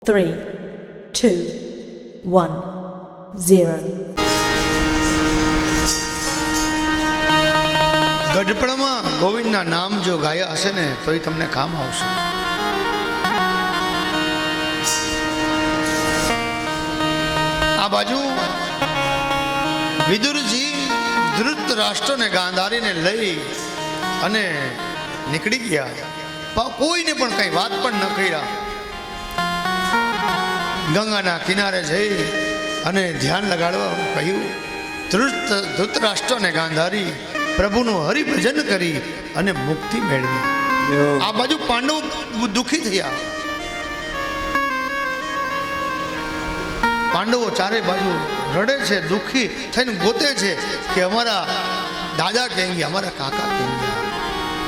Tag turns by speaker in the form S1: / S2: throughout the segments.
S1: 3, 2, 1, 0.
S2: ગઢપણમાં ગોવિંદના નામ જો ગાયા હશે ને તો એ તમને કામ આવશે. આ બાજુ વિદુરજી ધૃતરાષ્ટ્રને ગાંધારીને લઈ અને નીકળી ગયા. કોઈને પણ કઈ વાત પણ ન કર્યા. ગંગાના કિનારે જઈ અને ધ્યાન લગાડવા કહ્યું. ધૃતરાષ્ટ્ર અને ગાંધારી પ્રભુનું હરિભજન કરી અને મુક્તિ મેળવી. આ બાજુ પાંડવો દુઃખી થયા. પાંડવો ચારે બાજુ રડે છે, દુઃખી થઈને ગોતે છે કે અમારા દાદા કેમ ગયા, અમારા કાકા કેમ ગયા.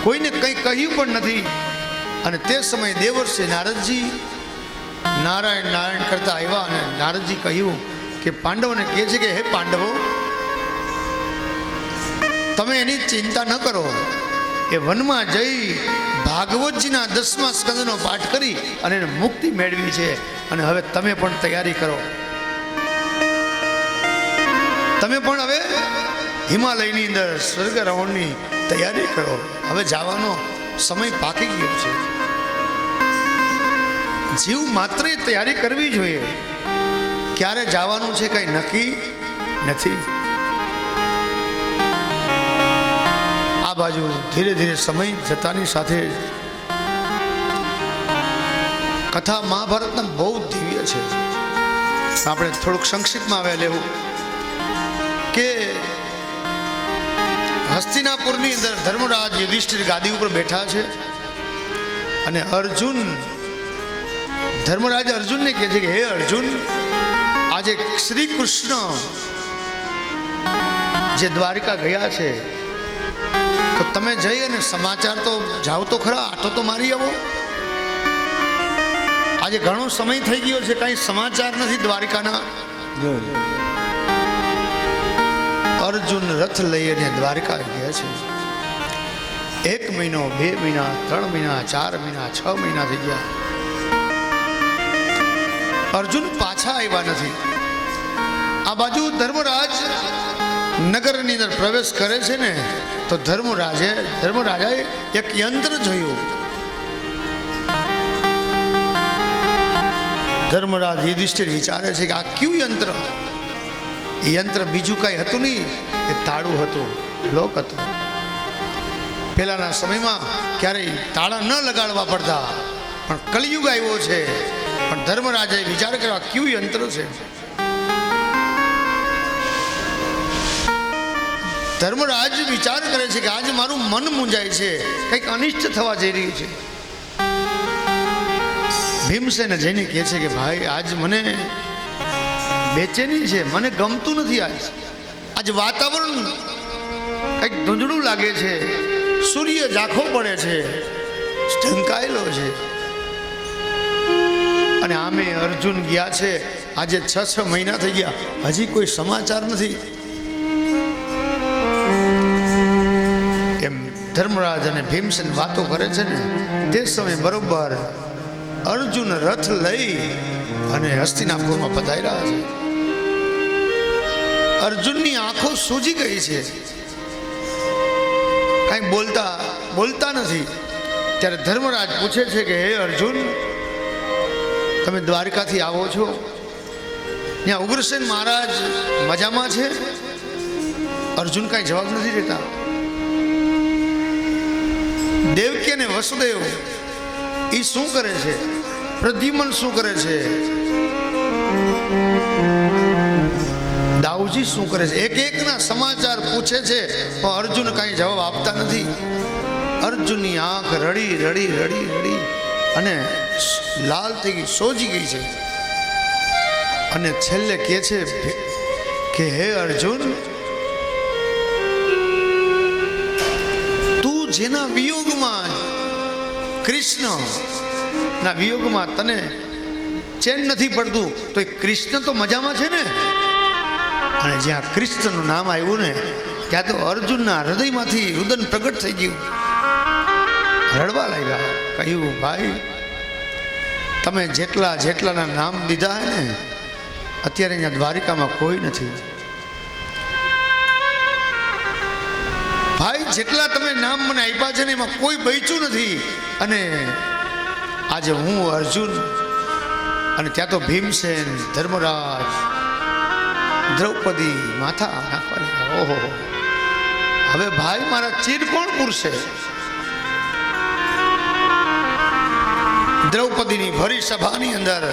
S2: કોઈને કંઈ કહ્યું પણ નથી. અને તે સમયે દેવર્ષિ નારદજી નારાયણ નારાયણ કરતા આવ્યા અને નારદજી કહ્યું કે પાંડવોને કહે છે કે હે પાંડવો, તમે એની ચિંતા ન કરો. એ વનમાં જઈ ભાગવતજીના 10મા સ્કંદનો પાઠ કરી અને એને મુક્તિ મેળવી છે. અને હવે તમે પણ તૈયારી કરો. તમે પણ હવે હિમાલયની અંદર સ્વર્ગારોહણની તૈયારી કરો. હવે જવાનો સમય પાકી ગયો છે. જીવ માત્ર તૈયારી કરવી જોઈએ. ક્યારે જવાનું છે કઈ નક્કી નથી. આ બાજુ ધીરે ધીરે સમય જતાની સાથે કથા મહાભારતના બહુ દિવ્ય છે. આપણે થોડુંક સંક્ષિપ્તમાં આવે લેવું કે હસ્તિનાપુરની અંદર ધર્મરાજ યુધિષ્ઠિર ગાદી ઉપર બેઠા છે અને અર્જુન ધર્મરાજ અર્જુનને કહે છે કે હે અર્જુન, આજે શ્રી કૃષ્ણ જે દ્વારિકા ગયા છે તો તમે જઈ અને સમાચાર તો જાઓ તો ખરા, આટો તો મારી આવો. આજે ઘણો સમય થઈ ગયો છે, કઈ સમાચાર નથી દ્વારિકાના. અર્જુન રથ લઈ અને દ્વારિકા ગયા છે. 1 મહિનો, 2 મહિના, 3 મહિના, 4 મહિના, 6 મહિના થઈ ગયા. અર્જુન પાછા આવ્યા નથી. આ બાજુ ધર્મરાજ નગરની અંદર પ્રવેશ કરે છે ને તો ધર્મરાજાએ એક યંત્ર જોયું. ધર્મરાજ યુધિષ્ઠિર વિચારે છે કે આ કયું યંત્ર? એ યંત્ર બીજું કઈ હતું નહીં, એ તાળું હતું, લોક હતું. પહેલાના સમયમાં ક્યારેય તાળા ન લગાડવા પડતા, પણ કલિયુગ આવ્યો છે. પણ ધર્મરાજાએ વિચાર કર્યો આ કયું યંત્ર છે? ધર્મરાજ વિચાર કરે છે કે આજે મારું મન મૂંઝાય છે, કંઈક અનિષ્ટ થવા જઈ રહ્યું છે. ભીમસેને જઈને કહે છે કે ભાઈ, આજ મને બેચેની છે, મને ગમતું નથી. આજ વાતાવરણ કંઈક ધૂંધળું લાગે છે, સૂર્ય ઝાંખો પડે છે, ઢંકાયેલો છે. અને આમે અર્જુન ગયા છે, આજે 6 મહિના થઈ ગયા, હજી કોઈ સમાચાર નથી. એમ ધર્મરાજ અને ભીમસેન વાતો કરે છે ને તે સમય બરોબર અર્જુન રથ લઈ અને હસ્તિનાપુરમાં પધાર્યા છે. અર્જુનની આંખો સૂજી ગઈ છે, કઈ બોલતા નથી. ત્યારે ધર્મરાજ પૂછે છે કે હે અર્જુન, તમે દ્વારકાથી આવો છો, ત્યાં ઉગ્રસેન મહારાજ મજામાં છે? અર્જુન કઈ જવાબ નથી દેતા. દેવકી અને વસુદેવ એ શું કરે છે? પ્રદ્યુમન શું કરે છે? દાઉજી શું કરે છે? એકના સમાચાર પૂછે છે પણ અર્જુન કઈ જવાબ આપતા નથી. અર્જુનની આંખ રડી રડી રડી રડી અને લાલ થઈ ગઈ, સોજી ગઈ છે. અને છેલ્લે કહે છે કે હે અર્જુન, તું જેના વિયોગમાં, કૃષ્ણના વિયોગમાં તને ચેન નથી પડતું, તો એ કૃષ્ણ તો મજામાં છે ને? અને જ્યાં કૃષ્ણનું નામ આવ્યું ને ત્યાં તો અર્જુનના હૃદયમાંથી રુદન પ્રગટ થઈ ગયું. રડવા લાગ્યા. કહ્યું ભાઈ, તમે જેટલાના નામ દીધા હે ને, અત્યારે અહીંયા દ્વારિકામાં કોઈ નથી. ભાઈ જેટલા તમે નામ મને આપ્યા છે ને એમાં કોઈ બચ્યું નથી. અને આજે હું અર્જુન અને ત્યાં તો ભીમસેન, ધર્મરાજ, દ્રૌપદી માથા નાખવાની. ઓહો, હવે ભાઈ મારા ચીર કોણ પૂરશે? દ્રૌપદીની ભરી સભાની અંદર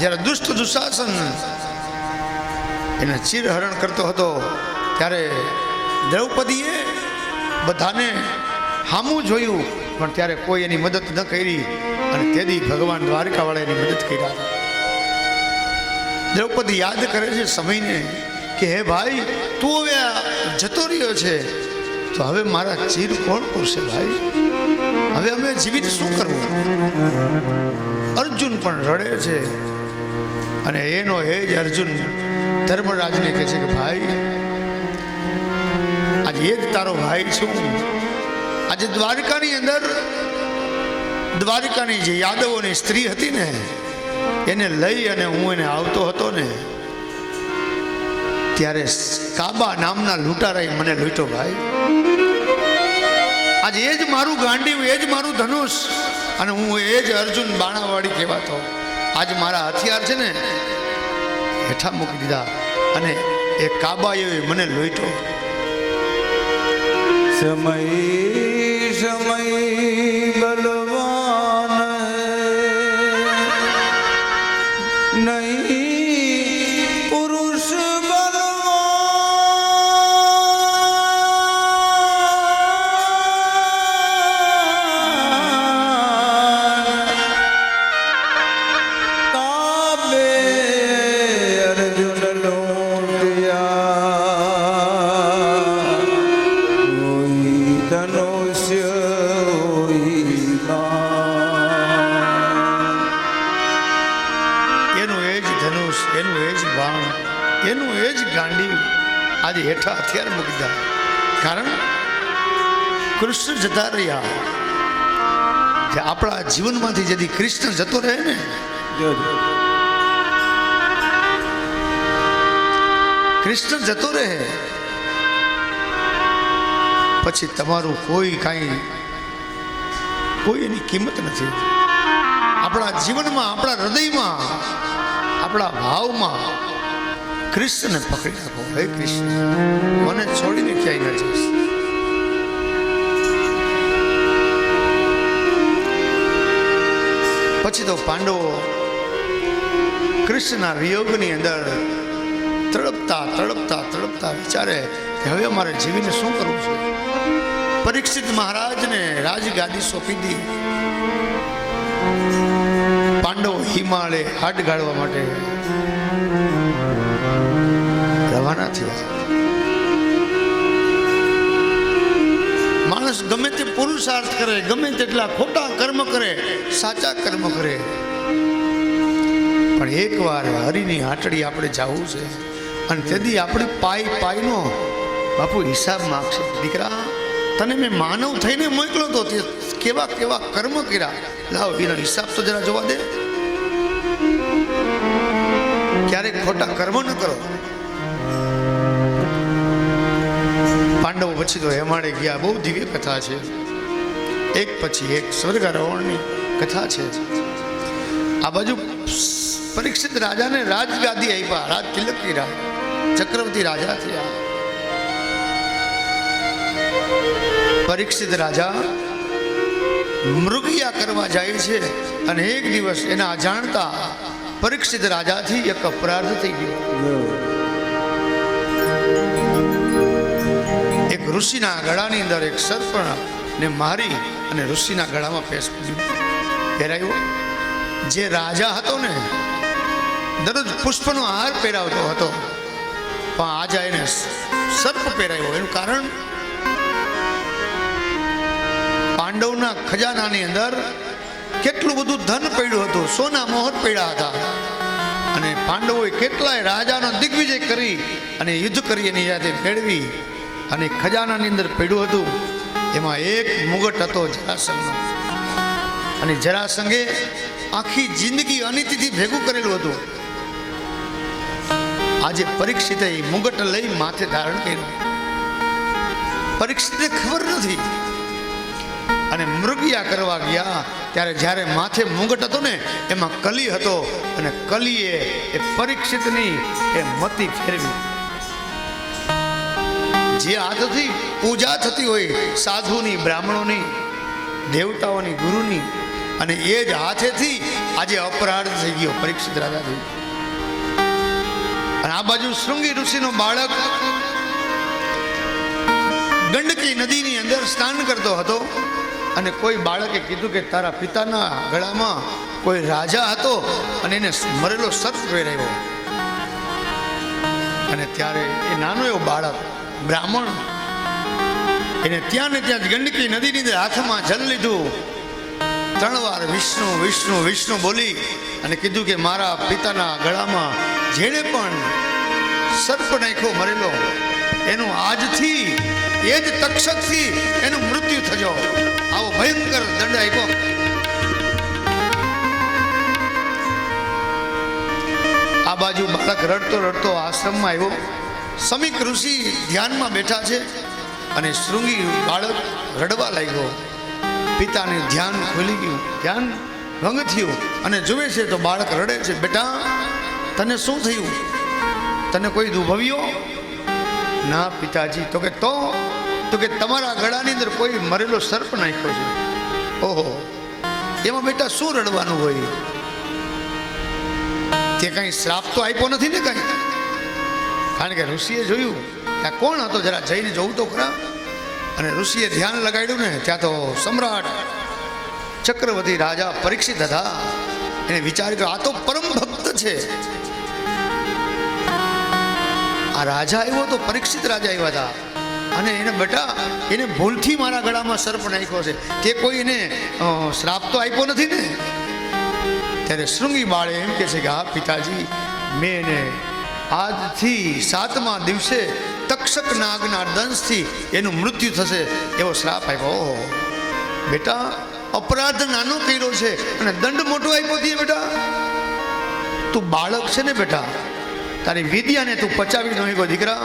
S2: જ્યારે દુષ્ટ દુશાસન એને ચીરહરણ કરતો હતો ત્યારે દ્રૌપદીએ બધાને હામું જોયું, પણ ત્યારે કોઈ એની મદદ ન કરી. અને તેથી ભગવાન દ્વારકાવાળા એની મદદ કર્યા. દ્રૌપદી યાદ કરે છે સમયને કે હે ભાઈ, તું હવે જતો રહ્યો છે તો હવે મારા ચીર કોણ પૂરશે ભાઈ? હવે અમે જીવિત શું કરવું? અર્જુન પણ રડે છે. અને એનો એ જ અર્જુન ધર્મરાજને કહે છે કે ભાઈ, આજે એ જ તારો ભાઈ છું. આજે દ્વારકાની અંદર દ્વારકાની જે યાદવોની સ્ત્રી હતી ને, એને લઈ અને હું એને આવતો હતો ને, ત્યારે કાબા નામના લૂંટારાએ મને લૂંટ્યો ભાઈ. આજે એ જ મારું ગાંડીવ, એ જ મારું ધનુષ, અને હું એ જ અર્જુન બાણાવાળી કહેવાતો. આજે મારા હથિયાર છે ને હેઠા મૂકી દીધા અને એ કાબાએ મને લૂંટ્યો.
S3: સમય બલવાન નહીં પુરુષ
S2: એનું એ જ ગાંડી આજે હેઠા હથિયાર મૂકી દીધા. કારણ કૃષ્ણ જતા રહ્યા. જે આપણા જીવનમાંથી જેથી કૃષ્ણ જતો રહે ને, કૃષ્ણ જતો રહે પછી તમારું કોઈ એની કિંમત નથી. આપણા જીવનમાં, આપણા હૃદયમાં, આપણા ભાવમાં કૃષ્ણને પકડી રાખો. હે કૃષ્ણ, મને છોડીને ક્યાંય ન જઈશ. પછી તો પાંડવો કૃષ્ણના વિયોગની અંદર તડપતા વિચારે કે હવે અમારે જીવીને શું કરવું છે. પરીક્ષિત મહારાજને રાજગાદી સોંપી દી. પાંડવો હિમાલય હાડ ગાળવા માટે રવાના થયા. માણસ ગમે તે પુરુષાર્થ કરે, ગમે તેટલા ખોટા કર્મ કરે, સાચા કર્મ કરે, પણ એકવાર હરિની હાટડી આપણે જવું છે. અને તેથી આપણે પાયનો બાપુ હિસાબ માગશે. દીકરા, તને મેં માનવ થઈને મોકલો તો તે કેવા કર્મ કર્યા, લાવ એનો હિસાબ તો જરા જોવા દે. ક્યારેક ખોટા કર્મ ન કરો. પાંડવો પછી તો હેમાડે ગયા. બહુ દિવ્ય કથા છે, એક પછી એક સ્વર્ગારોહણની કથા છે. આ બાજુ પરીક્ષિત રાજાને રાજગાદી આપ્યા, રાજ તિલક કર્યા, ચક્રવર્તી રાજા થયા. પરીક્ષિત રાજા મૃગયા કરવા જાય છે અને એક દિવસ એના અજાણતા પરીક્ષિત રાજાથી એક અપરાધ થઈ ગયો. એક ઋષિના ગળાની અંદર એક સર્પને મારી અને ઋષિના ગળામાં પહેરાયો. જે રાજા હતો ને, દરરોજ પુષ્પનો હાર પહેરાવતો હતો, પણ આજે એને સર્પ પહેરાયો. એનું કારણ પાંડવના ખજાનાની અંદર કેટલું બધું ધન પડ્યું હતું, સોના મોહર પડ્યા હતા. અને પાંડવોએ કેટલાય રાજાનો દિગ્વિજય કરી અને યુદ્ધ કરી એની યાદે મેળવી. અને ખજાનાની અંદર પડ્યું હતું, એમાં એક મુગટ હતો જરાસંઘનો. અને જરાસંઘે આખી જિંદગી અનિતિથી ભેગું કરેલું હતું. આજે પરીક્ષિતે મુગટ લઈ માથે ધારણ કર્યું. પરીક્ષિતને ખબર નથી અને મૃગયા કરવા ગયા ત્યારે જ્યારે માથે મુગટ હતો ને એમાં કલી હતો અને કલીએ એ પરીક્ષિતની એ મતિ ફેરવી. જે હાથથી પૂજા થતી હોય સાધુની, બ્રાહ્મણોની, દેવતાઓની, ગુરુની, અને એ જ હાથેથી આજે અપરાધ થઈ ગયો પરીક્ષિત રાજાથી. અને આ બાજુ શૃંગી ઋષિનો બાળક ગંડકી નદીની અંદર સ્નાન કરતો હતો અને કોઈ બાળકે કીધું કે તારા પિતાના ગળામાં કોઈ રાજા હતો અને એને મરેલો સર્પ પહેરાવ્યો. અને ત્યારે એ નાનો એવો બાળક બ્રાહ્મણ એને ત્યાં ને ત્યાં ગંડકી નદીની અંદર હાથમાં જલ લીધું. 3 વાર વિષ્ણુ વિષ્ણુ વિષ્ણુ બોલી અને કીધું કે મારા પિતાના ગળામાં જેણે પણ સર્પ નાખ્યો મરેલો એનું આજથી એ જ તક્ષકથી એનું મૃત્યુ થજો. આવો ભયંકર દંડ આપ્યો. આ બાજુ બાળક રડતો રડતો આશ્રમમાં આવ્યો. સમીક ઋષિ ધ્યાનમાં બેઠા છે અને શૃંગી બાળક રડવા લાગ્યો. પિતાને ધ્યાન ખુલી ગયું, ધ્યાન ભંગ થયું અને જુએ છે તો બાળક રડે છે. બેટા તને શું થયું? તને કોઈ દુભવ્યો? ના પિતાજી. તો કે તમારા ગળાની અંદર કોઈ મરેલો સર્પ નાખ્યો છે. ઓહો, એમાં બેટા શું રડવાનું હોય? તે કઈ શ્રાપ તો આપ્યો નથી ને કઈ? કારણ કે ઋષિએ જોયું ત્યાં કોણ હતો, જરા જઈને જોવું તો ખરા. અને ઋષિએ ધ્યાન લગાડ્યું ને ત્યાં તો સમ્રાટ ચક્રવર્તી રાજા પરીક્ષિત હતા. એને વિચાર કર્યો આ તો પરમ ભક્ત છે. આ રાજા આવ્યો તો પરીક્ષિત રાજા આવ્યા હતા અને એને બેટા એને ભૂલથી મારા ગળામાં સર્પ નાખ્યો છે. તે કોઈ એને શ્રાપ તો આપ્યો નથી ને? ત્યારે શૃંગી બાળે એમ કહે છે કે હા પિતાજી, મેં એને આજથી 7મા દિવસે તક્ષક નાગના દંશથી એનું મૃત્યુ થશે એવો શ્રાપ આપ્યો. ઓહો બેટા, અપરાધ નાનો કર્યો છે અને દંડ મોટો આપ્યો છે. બેટા તું બાળક છે ને બેટા, તારી વિદ્યાને તું પચાવી ન ગયો દીકરા,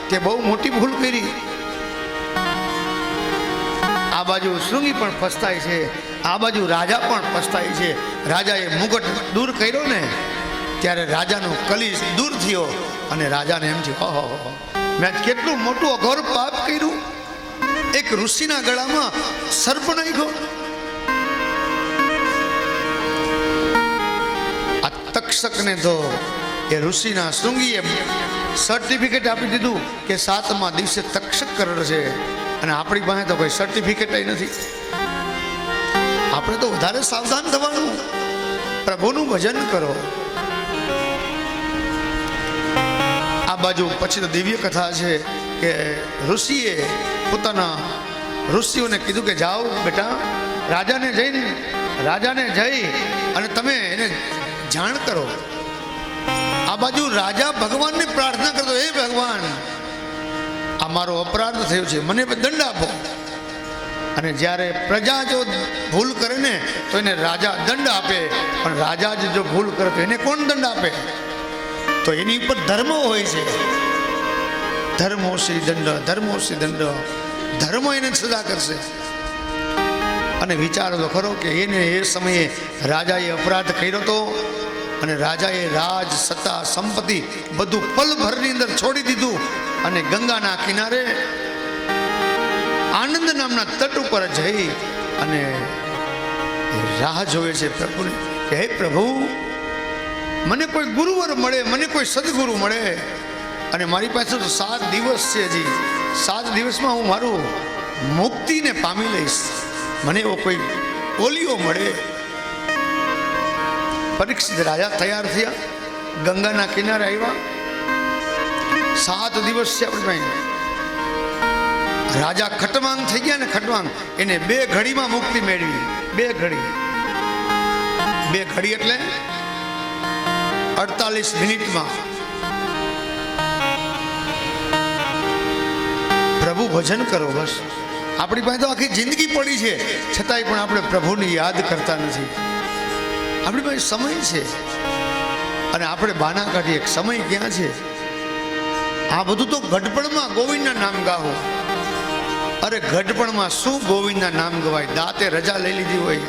S2: તે બહુ મોટી ભૂલ કરી. આ બાજુ શૃંગી પણ પસ્તાય છે, આ બાજુ રાજા પણ પસ્તાય છે. રાજાએ મુગટ દૂર કર્યો ને ત્યારે રાજાનો કલીશ દૂર થયો અને રાજાને એમ થયું ઓહો, મેં કેટલું મોટું અઘોર પાપ કર્યું. એક ઋષિના ગળામાં સર્પ નાખ્યો. આ તક્ષકને તો એ ઋષિના શૃંગીએ સર્ટિફિકેટ આપી દીધું કે 7મા દિવસે તક્ષક કરડ છે. અને આપણી પાસે તો કોઈ સર્ટિફિકેટ નથી. આપણે તો વધારે સાવધાન થવાનું. પ્રભુનું ભજન કરો. આ બાજુ પછી તો દિવ્ય કથા છે કે ઋષિએ પોતાના ઋષિઓને કીધું કે જાઓ બેટા, રાજાને જઈ અને તમે એને જાણ કરો. આ બાજુ રાજા ભગવાનને પ્રાર્થના કરતો, હે ભગવાન, આ મારો અપરાધ થયો છે, મને દંડ આપો. અને જ્યારે પ્રજા જો ભૂલ કરે ને તો એને રાજા દંડ આપે, પણ રાજા જ જો ભૂલ કરે તો એને કોણ દંડ આપે? તો એની ઉપર ધર્મ હોય છે. ધર્મોસી દંડ, ધર્મોસી દંડ. ધર્મ એને સજા કરશે. અને વિચારો તો ખરો કે એને એ સમયે રાજાએ અપરાધ કર્યો હતો અને રાજાએ રાજ, સત્તા, સંપત્તિ બધું પલભરની અંદર છોડી દીધું અને ગંગાના કિનારે આનંદ નામના તટ ઉપર જઈ અને રાહ જોવે છે પ્રભુને કે હે પ્રભુ, મને કોઈ ગુરુવર મળે, મને કોઈ સદગુરુ મળે. અને મારી પાસે તો 7 દિવસ છે. હજી 7 દિવસમાં હું મારું મુક્તિને પામી લઈશ. મને એવો કોઈ ઓલિયો મળે. પરીક્ષિત રાજા તૈયાર થયા, ગંગાના કિનારે આવ્યા. 7 દિવસ છે આપણે પાસે. રાજા ખટમાંગ થઈ ગયા ને, ખટમાંગ. એને 2 ઘડીમાં મુક્તિ મેળવી. 2 ઘડી. 2 ઘડી એટલે 48 મિનિટમાં. પ્રભુ ભજન કરો બસ. આપણી પાસે તો આખી જિંદગી પડી છે, છતાંય પણ આપણે પ્રભુને યાદ કરતા નથી. આપણી પાસે સમય છે અને આપણે બાના કાઢીએ સમય ક્યાં છે? આ બધું તો ઘટપણમાં ગોવિંદના નામ ગાવો. અરે ઘટપણમાં શું ગોવિંદના નામ ગવાય? દાંતે રજા લઈ લીધી હોય,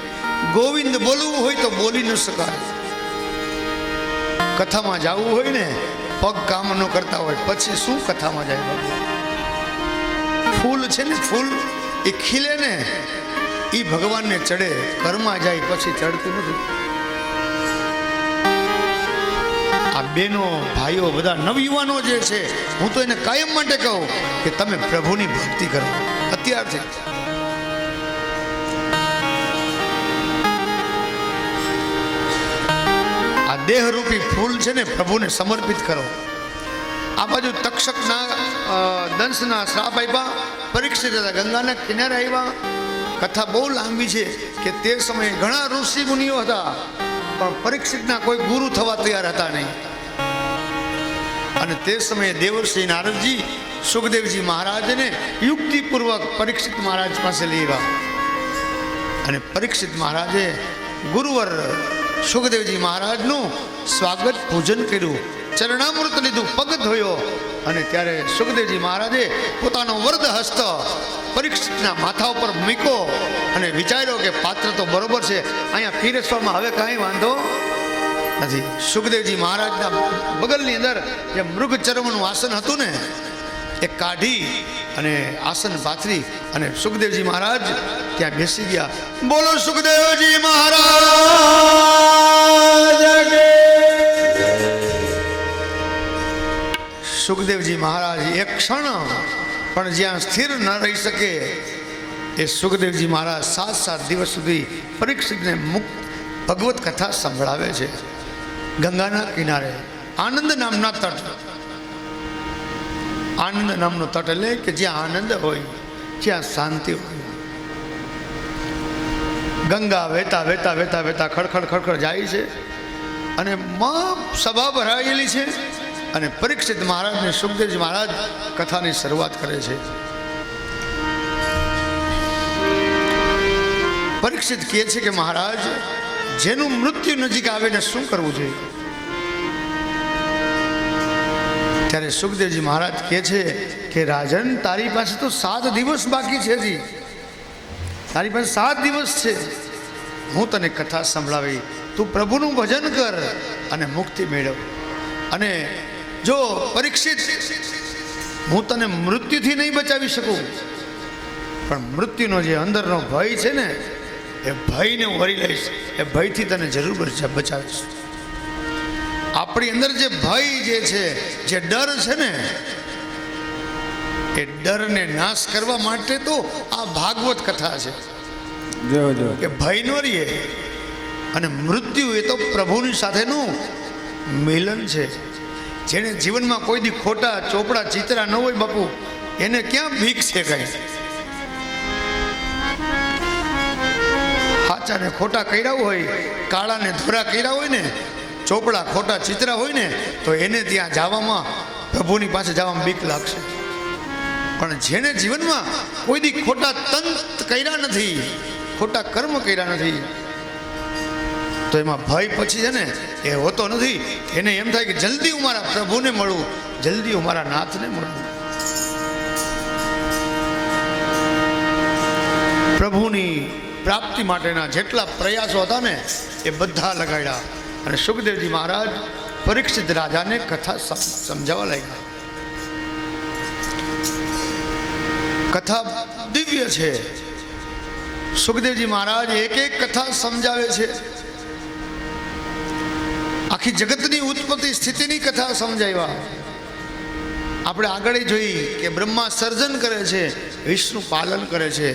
S2: ગોવિંદ બોલવું હોય તો બોલી ન શકાય. કથામાં જવું હોય ને, પગ કામ ન કરતા હોય, પછી શું કથામાં જાય બાબુ? ફૂલ છે ને, ફૂલ એ ખીલે ને એ ભગવાનને ચડે, ઘરમાં જાય પછી ચડતું નથી. આ બેનો ભાઈઓ બધા નવયુવાનો જે છે, હું તો એને કાયમ માટે કહું કે તમે પ્રભુની ભક્તિ કરો અત્યારથી. આ દેહરૂપી ફૂલ છે ને પ્રભુને સમર્પિત કરો. આ બાજુ તક્ષકના દંશના શ્રાપ આપ્યા, પરીક્ષિત હતા ગંગાના કિનારે આવ્યા. કથા બહુ લાંબી છે કે તે સમયે ઘણા ઋષિ મુનિઓ હતા, પણ પરીક્ષિતના કોઈ ગુરુ થવા તૈયાર હતા નહીં. અને તે સમયે દેવર્ષિ નારદજી સુખદેવજી મહારાજને યુક્તિપૂર્વક પરીક્ષિત મહારાજ પાસે લઈ ગયા. અને પરીક્ષિત મહારાજે ગુરુવર સુખદેવજી મહારાજનું સ્વાગત પૂજન કર્યું, ચરણામૃત લીધું, પગ ધોયો. અને ત્યારે સુખદેવજી મહારાજે પોતાનો વરદ હસ્ત પરીક્ષિતના માથા ઉપર મૂક્યો અને વિચાર્યો કે પાત્ર તો બરોબર છે, અહીંયા પીરસવામાં હવે કાંઈ વાંધો નથી. સુખદેવજી મહારાજના બગલની અંદર જે મૃગ ચર્મનું આસન હતું ને, એ કાઢી અને આસન પાથરી અને સુખદેવજી મહારાજ ત્યાં બેસી ગયા. બોલો સુખદેવજી મહારાજ. સુખદેવજી મહારાજ એક ક્ષણ પણ જ્યાં સ્થિર ન રહી શકે, એ સુખદેવજી મહારાજ 7 દિવસ સુધી પરીક્ષિતને મુક્ત ભગવત કથા સંભળાવે છે. ગંગાના કિનારે આનંદ નામના તટ. આનંદ નામનો તટ એટલે કે જ્યાં આનંદ હોય, જ્યાં શાંતિ હોય. ગંગા વહેતા વહેતા વહેતા વહેતા ખડખડ ખડખડ જાય છે અને સભા ભરાયેલી છે. અને પરીક્ષિત મહારાજને સુખદેવજી મહારાજ કથાની શરૂઆત કરે છે. પરીક્ષિત કહે છે કે મહારાજ, જેનું મૃત્યુ નજીક આવે ને શું કરવું જોઈએ? ત્યારે સુખદેવજી મહારાજ કહે છે કે રાજન, તારી પાસે તો 7 દિવસ બાકી છે જી, તારી પાસે 7 દિવસ છે. હું તને કથા સંભળાવી, તું પ્રભુનું ભજન કર અને મુક્તિ મેળવ. અને જો પરીક્ષિત, હું તને મૃત્યુથી નહીં બચાવી શકું, પણ મૃત્યુનો જે અંદરનો ભય છે ને, એ ભયને હું વરી લઈશ. એ ભયથી તને જરૂર બચાવીશ. આપણી અંદર જે ભય જે છે, જે ડર છે ને, એ ડરને નાશ કરવા માટે તો આ ભાગવત કથા છે કે ભય નો રહીએ. અને મૃત્યુ એ તો પ્રભુની સાથેનું મિલન છે. જેને જીવનમાં કોઈ દી ખોટા ચોપડા ચિત્રા ન હોય બાપુ, એને ક્યાં ભીખ છે કઈ? સાચાને ખોટા કર્યા હોય, કાળાને ધોરા કર્યા હોય ને, ચોપડા ખોટા ચિત્રા હોય ને, તો એને ત્યાં જવામાં, પ્રભુની પાસે જવામાં બીક લાગશે. પણ જેને જીવનમાં કોઈ દી ખોટા તંત કર્યા નથી, ખોટા કર્મ કર્યા નથી, તો એમાં ભય પછી છે ને એ હોતો નથી. એને એમ થાય કે જલ્દી હું મારા પ્રભુને મળું, જલ્દી હું મારા નાથને મળું. પ્રભુની પ્રાપ્તિ માટેના જેટલા પ્રયાસો હતા ને, એ બધા લગાડ્યા. અને સુખદેવજી મહારાજ પરીક્ષિત રાજાને કથા સમજાવવા લાગ્યા. કથા દિવ્ય છે. સુખદેવજી મહારાજ એક એક કથા સમજાવે છે. આખી જગતની ઉત્પત્તિ સ્થિતિની કથા સમજાવ્યા. આપણે આગળ જોઈ કે બ્રહ્મા સર્જન કરે છે, વિષ્ણુ પાલન કરે છે,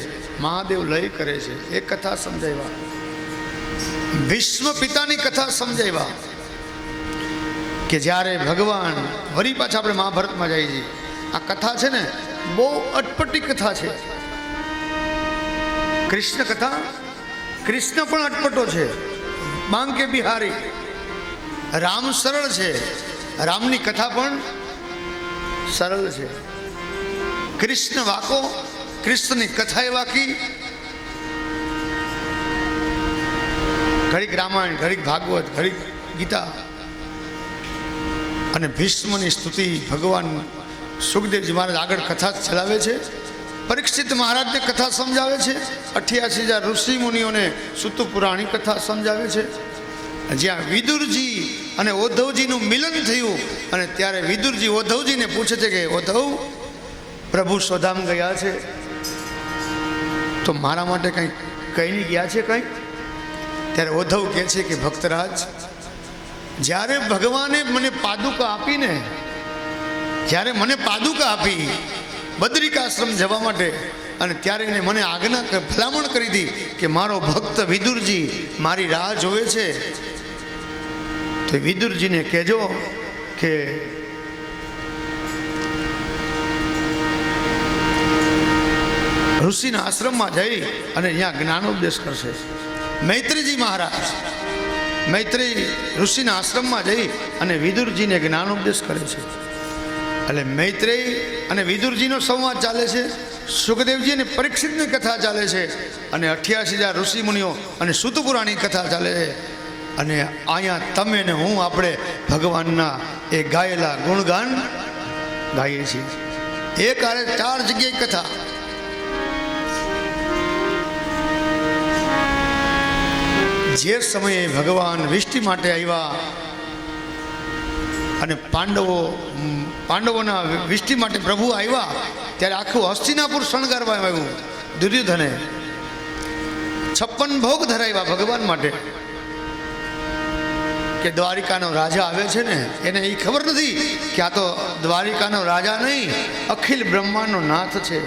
S2: મહાદેવ લય કરે છે, એ કથા સમજાવ્યા. વિશ્વ પિતાની કથા સમજાવ્યા કે જ્યારે ભગવાન, વળી પાછા આપણે મહાભારતમાં જઈએ છીએ. આ કથા છે ને બહુ અટપટી કથા છે. કૃષ્ણ કથા, કૃષ્ણ પણ અટપટો છે, બાંકે બિહારી. રામ સરળ છે, રામની કથા પણ સરળ છે. કૃષ્ણ વાકો, કૃષ્ણની કથા એ વાકી. ઘડીક રામાયણ, ઘડીક ભાગવત, ઘડીક ગીતા અને ભીષ્મની સ્તુતિ ભગવાન સુખદેવજી મહારાજ આગળ કથા ચલાવે છે. પરીક્ષિત મહારાજને કથા સમજાવે છે. 88,000 ઋષિ મુનિઓને સૂત પુરાણી કથા સમજાવે છે. જ્યાં વિદુરજી અને ઉદ્ધવજીનું મિલન થયું અને ત્યારે વિદુરજી ઉદ્ધવજીને પૂછે છે કે ઉદ્ધવ, પ્રભુ સ્વધામ ગયા છે તો મારા માટે કંઈ કહીને ગયા છે કંઈ? ત્યારે ઉદ્ધવ કહે છે કે ભક્તરાજ, જ્યારે ભગવાને મને પાદુકા આપીને, જ્યારે મને પાદુકા આપી બદ્રિકાશ્રમ જવા માટે, અને ત્યારે એને મને આજ્ઞા ભલામણ કરી હતી કે મારો ભક્ત વિદુરજી મારી રાહ જોવે છે, તો વિદુરજીને કહેજો કે ઋષિના આશ્રમમાં જઈ અને અહીંયા જ્ઞાનોપદેશ કરશે. મૈત્રીજી મહારાજ મૈત્રી ઋષિના આશ્રમમાં જઈ અને વિદુરજીને જ્ઞાનોપદેશ કરે છે. એટલે મૈત્રેય અને વિદુરજીનો સંવાદ ચાલે છે. સુખદેવજી અને પરીક્ષિતની કથા ચાલે છે અને 88,000 ઋષિ મુનિઓ અને સૂત પુરાણી કથા ચાલે છે. અને અહીંયા તમે ને હું આપણે ભગવાનના એ ગાયેલા ગુણગાન ગાઈએ છીએ. એક આરે 4 જગ્યાએ કથા. જે સમયે ભગવાન વિષ્ટિ માટે આવ્યા અને પાંડવોના વિષ્ટિ માટે પ્રભુ આવ્યા, ત્યારે આખું હસ્તિનાપુર શણગારવામાં આવ્યું. દુર્યોધને 56 ભોગ ધરાવ્યા ભગવાન માટે. કે દ્વારિકાનો રાજા આવે છે ને, એને એ ખબર નથી કે આ તો દ્વારિકાનો રાજા નહીં, અખિલ બ્રહ્માંડનો નાથ છે.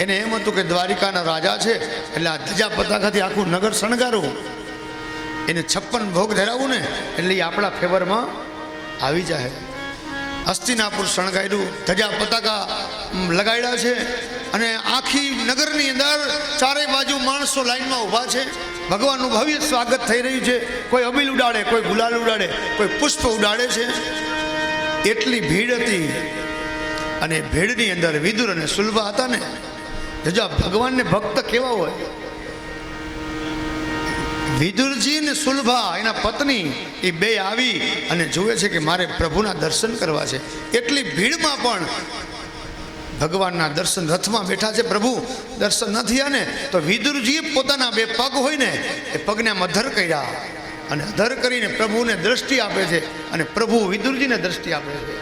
S2: એને એમ હતું કે દ્વારિકાનો રાજા છે એટલે આ ધજા પતાકાથી આખું નગર શણગારવું, એને 56 ભોગ ધરાવવું ને એટલે એ આપણા ફેવરમાં આવી જાય. હસ્તિનાપુર શણગાર્યું, ધજા પતાકા લગાડ્યા છે અને આખી નગરની અંદર ચારે બાજુ માણસો લાઈનમાં ઊભા છે. ભગવાનનું ભવ્ય સ્વાગત થઈ રહ્યું છે. કોઈ અબીલ ઉડાડે, કોઈ ગુલાલ ઉડાડે, કોઈ પુષ્પ ઉડાડે છે. એટલી ભીડ હતી અને ભીડની અંદર વિદુર અને સુલભા હતા ને. જો ભગવાનને ભક્ત કેવા હોય, વિદુરજી અને સુલભા એના પત્ની એ બે આવી અને જુએ છે કે મારે પ્રભુના દર્શન કરવા છે. એટલી ભીડમાં પણ ભગવાનના દર્શન, રથમાં બેઠા છે, પ્રભુ દર્શન ન થયા ને તો વિદુરજીએ પોતાના 2 પગ હોય ને એ પગને આમ અધર કર્યા અને અધર કરીને પ્રભુને દ્રષ્ટિ આપે છે અને પ્રભુ વિદુરજીને દ્રષ્ટિ આપે છે.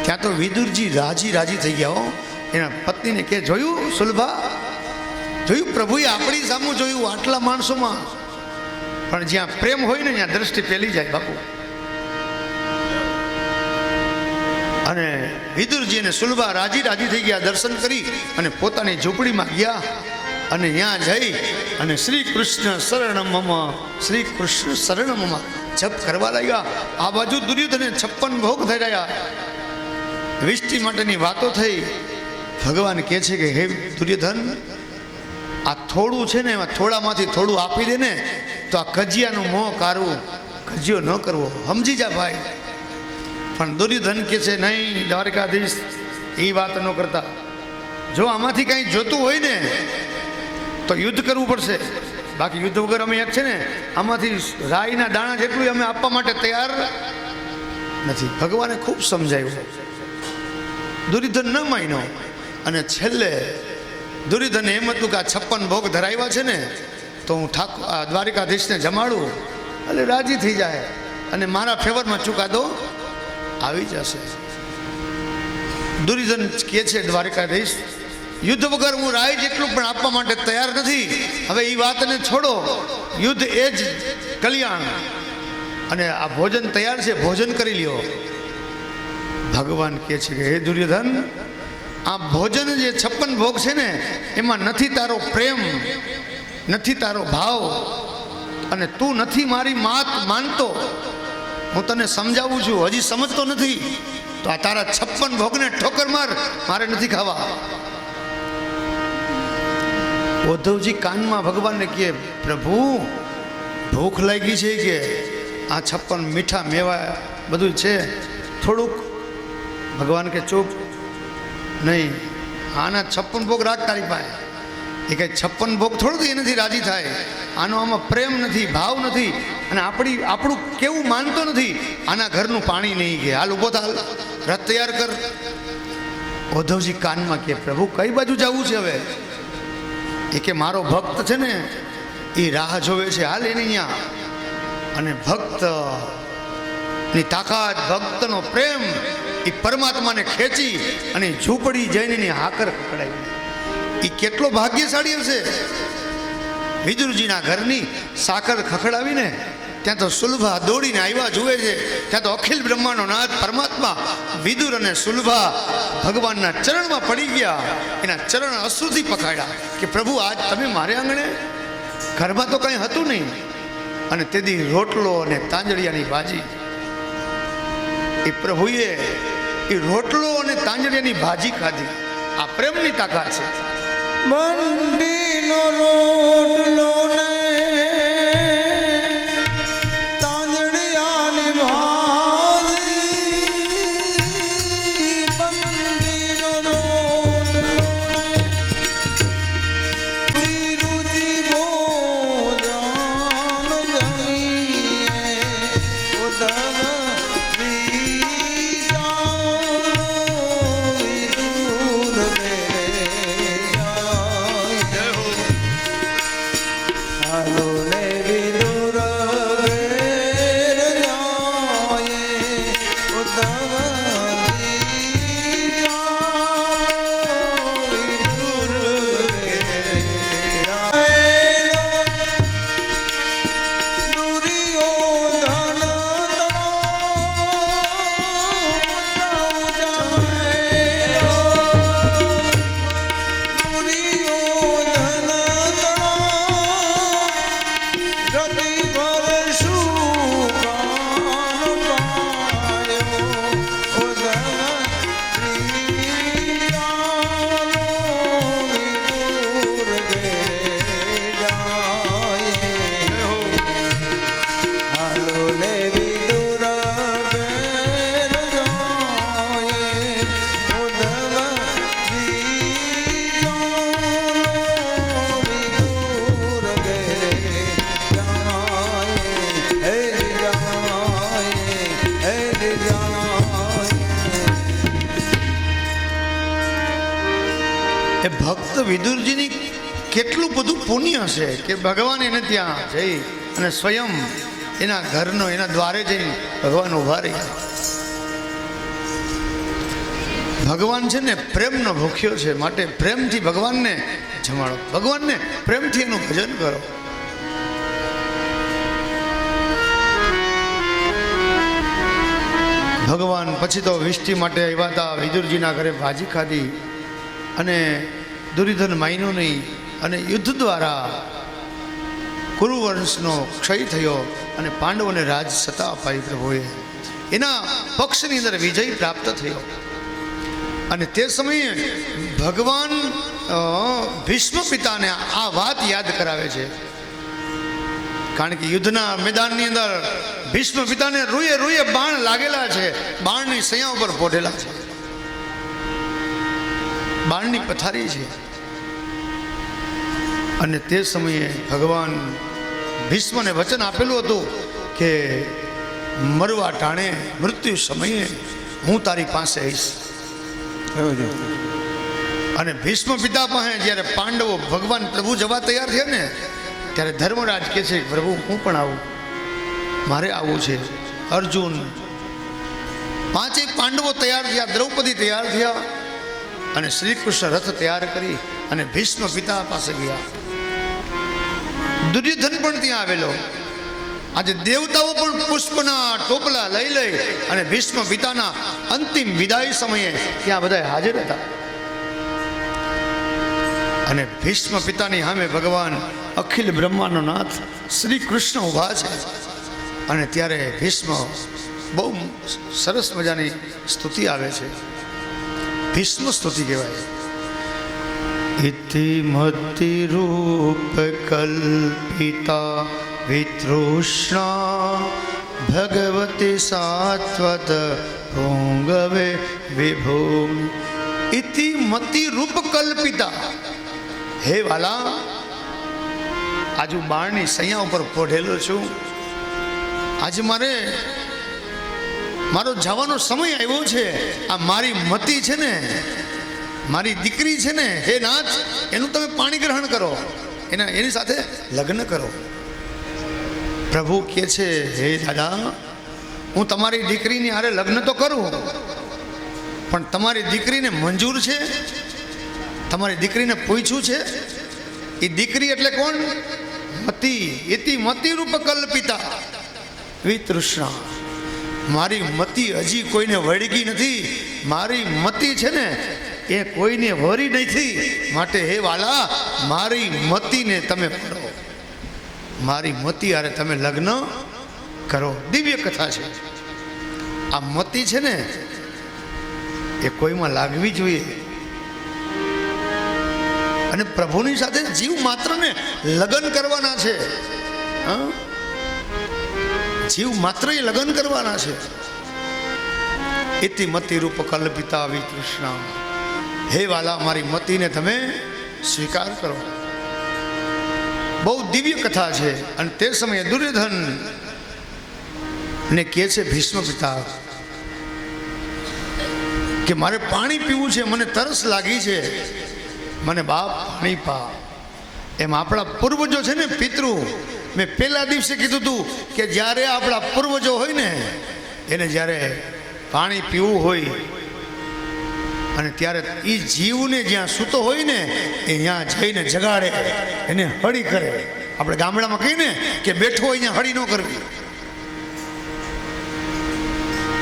S2: ત્યાં તો વિદુરજી રાજી થઈ ગયા. એના પત્નીને કે જોયું સુલભા, જોયું પ્રભુએ આપણી સામું જોયું આટલા માણસોમાં. પણ જ્યાં પ્રેમ હોય ને ત્યાં દ્રષ્ટિ પેલી જાય બાપુ. અને વિદુરજી અને સુલભા રાજી થઈ ગયા. દર્શન કરી અને પોતાની ઝૂંપડીમાં ગયા અને ત્યાં જઈ અને શ્રી કૃષ્ણ શરણમ મમ, શ્રી કૃષ્ણ શરણમ મમ જપ કરવા લાગ્યા. આ બાજુ દુર્યોધને 56 ભોગ થઈ રહ્યા. વિષ્ટિ માટેની વાતો થઈ. ભગવાન કહે છે કે હે દુર્યોધન, આ થોડું છે ને એમાં થોડામાંથી થોડું આપી દે ને તો આ કજિયાનું મોં કાઢવું, કજિયો ન કરવો, સમજી જા ભાઈ. પણ દુર્યોધન કહે છે નહીં દ્વારકાધીશ, એ વાત ન કરતા. જો આમાંથી કંઈ જોતું હોય ને તો યુદ્ધ કરવું પડશે, બાકી યુદ્ધ વગર અમે એક છે ને આમાંથી રાઈના દાણા જેટલું અમે આપવા માટે તૈયાર નથી. ભગવાને ખૂબ સમજાવ્યું. દુર્યોધન ન માન્યો અને છેલ્લે દુર્યોધને એમ હતું કે આ 56 ભોગ ધરાવ્યા છે ને તો હું દ્વારિકાધીશને જમાડું એટલે રાજી થઈ જાય અને મારા ફેવરમાં ચુકાદો આવી જશે. દુર્યોધન કહે છે દ્વારિકાધીશ, યુદ્ધ વગર હું રાય જેટલું પણ આપવા માટે તૈયાર નથી. હવે એ વાતને છોડો, યુદ્ધ એ જ કલ્યાણ, અને આ ભોજન તૈયાર છે, ભોજન કરી લ્યો. ભગવાન કહે છે કે હે દુર્યોધન, આ ભોજન જે 56 ભોગ છે ને એમાં નથી તારો પ્રેમ, નથી તારો ભાવ, અને તું નથી મારી માત માનતો. હું તને સમજાવું છું, હજી સમજતો નથી તો આ તારા 56 ભોગને ઠોકર માર, મારે નથી ખાવા. ઉદ્ધવજી કાનમાં ભગવાનને કહે, પ્રભુ ભૂખ લાગી છે કે આ 56 મીઠા મેવા બધું છે, થોડુંક. ભગવાન કે ચૂપ, નહીં આના 56 ભોગ રાખ તારી પાસે. એ કંઈ 56 ભોગ થોડું એનાથી રાજી થાય. આનો આમાં પ્રેમ નથી, ભાવ નથી, અને આપણું કેવું માનતો નથી. આના ઘરનું પાણી નહીં કે હાલ ઊભો થા, રથ તૈયાર કર. ઉદ્ધવજી કાનમાં કે પ્રભુ કઈ બાજુ જવું છે હવે? એ કે મારો ભક્ત છે ને એ રાહ જોવે છે, હાલ એને અહીંયા. અને ભક્તની તાકાત, ભક્તનો પ્રેમ એ પરમાત્માને ખેંચી અને ઝૂંપડી જઈને એની હાકર ખકડાવી. એ કેટલો ભાગ્યશાળી હશે. વિદુરજીના ઘરની સાકર ખખડાવીને ત્યાં તો સુલભા દોડીને આવ્યા, જુએ છે ત્યાં તો અખિલ બ્રહ્માંડનો નાથ પરમાત્મા વિદુર અને સુલભા ભગવાનના ચરણમાં પડી ગયા. એના ચરણ અશ્રુથી પકડ્યા કે પ્રભુ આજ તમે મારે આંગણે, ઘરમાં તો કંઈ હતું નહીં. અને તેથી રોટલો અને તાંજળિયાની ભાજી, એ પ્રભુએ એ રોટલો અને તાંજળિયાની ભાજી ખાધી. આ પ્રેમની તાકાત છે.
S3: બંડીનો રોટલો ને તાંજળિયાની ભાજી, બંડીનો રોટલો ને વિરુજી ભોજન જમીએ ઉદગ
S2: એ ભક્ત વિદુરજીની કેટલું બધું પુણ્ય છે કે ભગવાન એને ત્યાં જઈ અને સ્વયં એના ઘરનો, એના દ્વારે જઈને ભગવાન ઉભા રહ્યા. ભગવાન છે ને પ્રેમનો ભૂખ્યો છે, માટે પ્રેમથી ભગવાનને જમાડો, ભગવાનને પ્રેમથી એનું ભજન કરો. ભગવાન પછી તો વિષ્ટિ માટે આવ્યા હતા, વિદુરજીના ઘરે ભાજી ખાધી અને દુર્યોધન માયનો નહીં, અને યુદ્ધ દ્વારા કુરુવંશનો ક્ષય થયો અને પાંડવોને રાજ સત્તા અપાઈ પ્રભુએ. એના પક્ષની અંદર વિજય પ્રાપ્ત થયો. અને તે સમયે ભગવાન ભીષ્મ પિતાને આ વાત યાદ કરાવે છે. કારણ કે યુદ્ધના મેદાનની અંદર ભીષ્મ પિતાને રૂએ રૂએ બાણ લાગેલા છે, બાણની સૈયા ઉપર પોઢેલા છે, બાણની પથારી છે. અને તે સમયે ભગવાન ભીષ્મને વચન આપેલું હતું કે મરવા ટાણે, મૃત્યુ સમયે હું તારી પાસે આવીશ. અને ભીષ્મ પિતા પાસે જ્યારે પાંડવો ભગવાન પ્રભુ જવા તૈયાર થયા ને, ત્યારે ધર્મરાજ કહે છે પ્રભુ હું પણ આવું, મારે આવવું છે. અર્જુન, પાંચેય પાંડવો તૈયાર થયા, દ્રૌપદી તૈયાર થયા, અને શ્રી કૃષ્ણ રથ તૈયાર કરી અને ભીષ્મ પિતા પાસે ગયા. દુર્યોધન પણ ત્યાં આવેલો. આજે દેવતાઓ પણ પુષ્પના ટોપલા લઈ લઈ અને ભીષ્મ પિતાના અંતિમ વિદાય સમયે ત્યાં બધા હાજર હતા. અને ભીષ્મ પિતાની સામે ભગવાન અખિલ બ્રહ્માંડનો નાથ શ્રી કૃષ્ણ ઊભા છે. અને ત્યારે ભીષ્મ બહુ સરસ મજાની સ્તુતિ આવે છે, ભીષ્મ સ્તુતિ કહેવાય. ઇતિ મતિ રૂપ કલ્પિતા વિતૃષ્ણા ભગવતી સાત્વત ભોંગવે વિભૂમિ. ઇતિ મતિ રૂપ કલ્પિતા. હે વાલા, આજુ બાળની સૈયા ઉપર પોઢેલો છું. આજે મારો જવાનો સમય આવ્યો છે. આ મારી મતી છે ને, મારી દીકરી છે ને, હે નાથ, એનું તમે પાણી ગ્રહણ કરો, એની સાથે લગ્ન કરો. પ્રભુ કહે છે, હે દાદા, હું તમારી દીકરીની હારે લગ્ન તો કરું, પણ તમારી દીકરીને મંજૂર છે? તમારી દીકરીને પૂછ્યું છે? એ દીકરી એટલે કોણ? મતી. ઇતિ મતી રૂપ કલ્પિતા વિતૃષ્ણા. મારી મતી હજી કોઈને વળગી નથી. મારી મતી છે ને એ કોઈને વરી નથી. માટે હે વાલા, મારી મતીને તમે પઢો, મારી મતી હારે તમે લગ્ન કરો. દિવ્ય કથા છે. આ મતી છે ને એ કોઈમાં લાગવી જોઈએ. અને પ્રભુની સાથે જીવ માત્ર ને લગ્ન કરવાના છે. જીવ માત્ર એ લગ્ન કરવાના છે. ઇતિ મતિ રૂપ કલ્પિતા વિતૃષ્ણા. હે વાલા, મારી મતીને તમે સ્વીકાર કરો. બહુ દિવ્ય કથા છે. અને તે સમયે દુર્યોધન ને કહે છે ભીષ્મ પિતા કે મારે પાણી પીવું છે, મને તરસ લાગી છે, મને બાપ પાણી પા. એમ આપણા પૂર્વજો છે ને, પિતૃ, મેં પહેલા દિવસે કીધું હતું કે જ્યારે આપણા પૂર્વજો હોય ને એને જ્યારે પાણી પીવું હોય અને ત્યારે એ જીવને જ્યાં સૂતો હોય ને એ ત્યાં જઈને જગાડે, એને હળી કરે. આપણે ગામડામાં કહીએ ને કે બેઠો હોય ત્યાં હળી ન કરવી.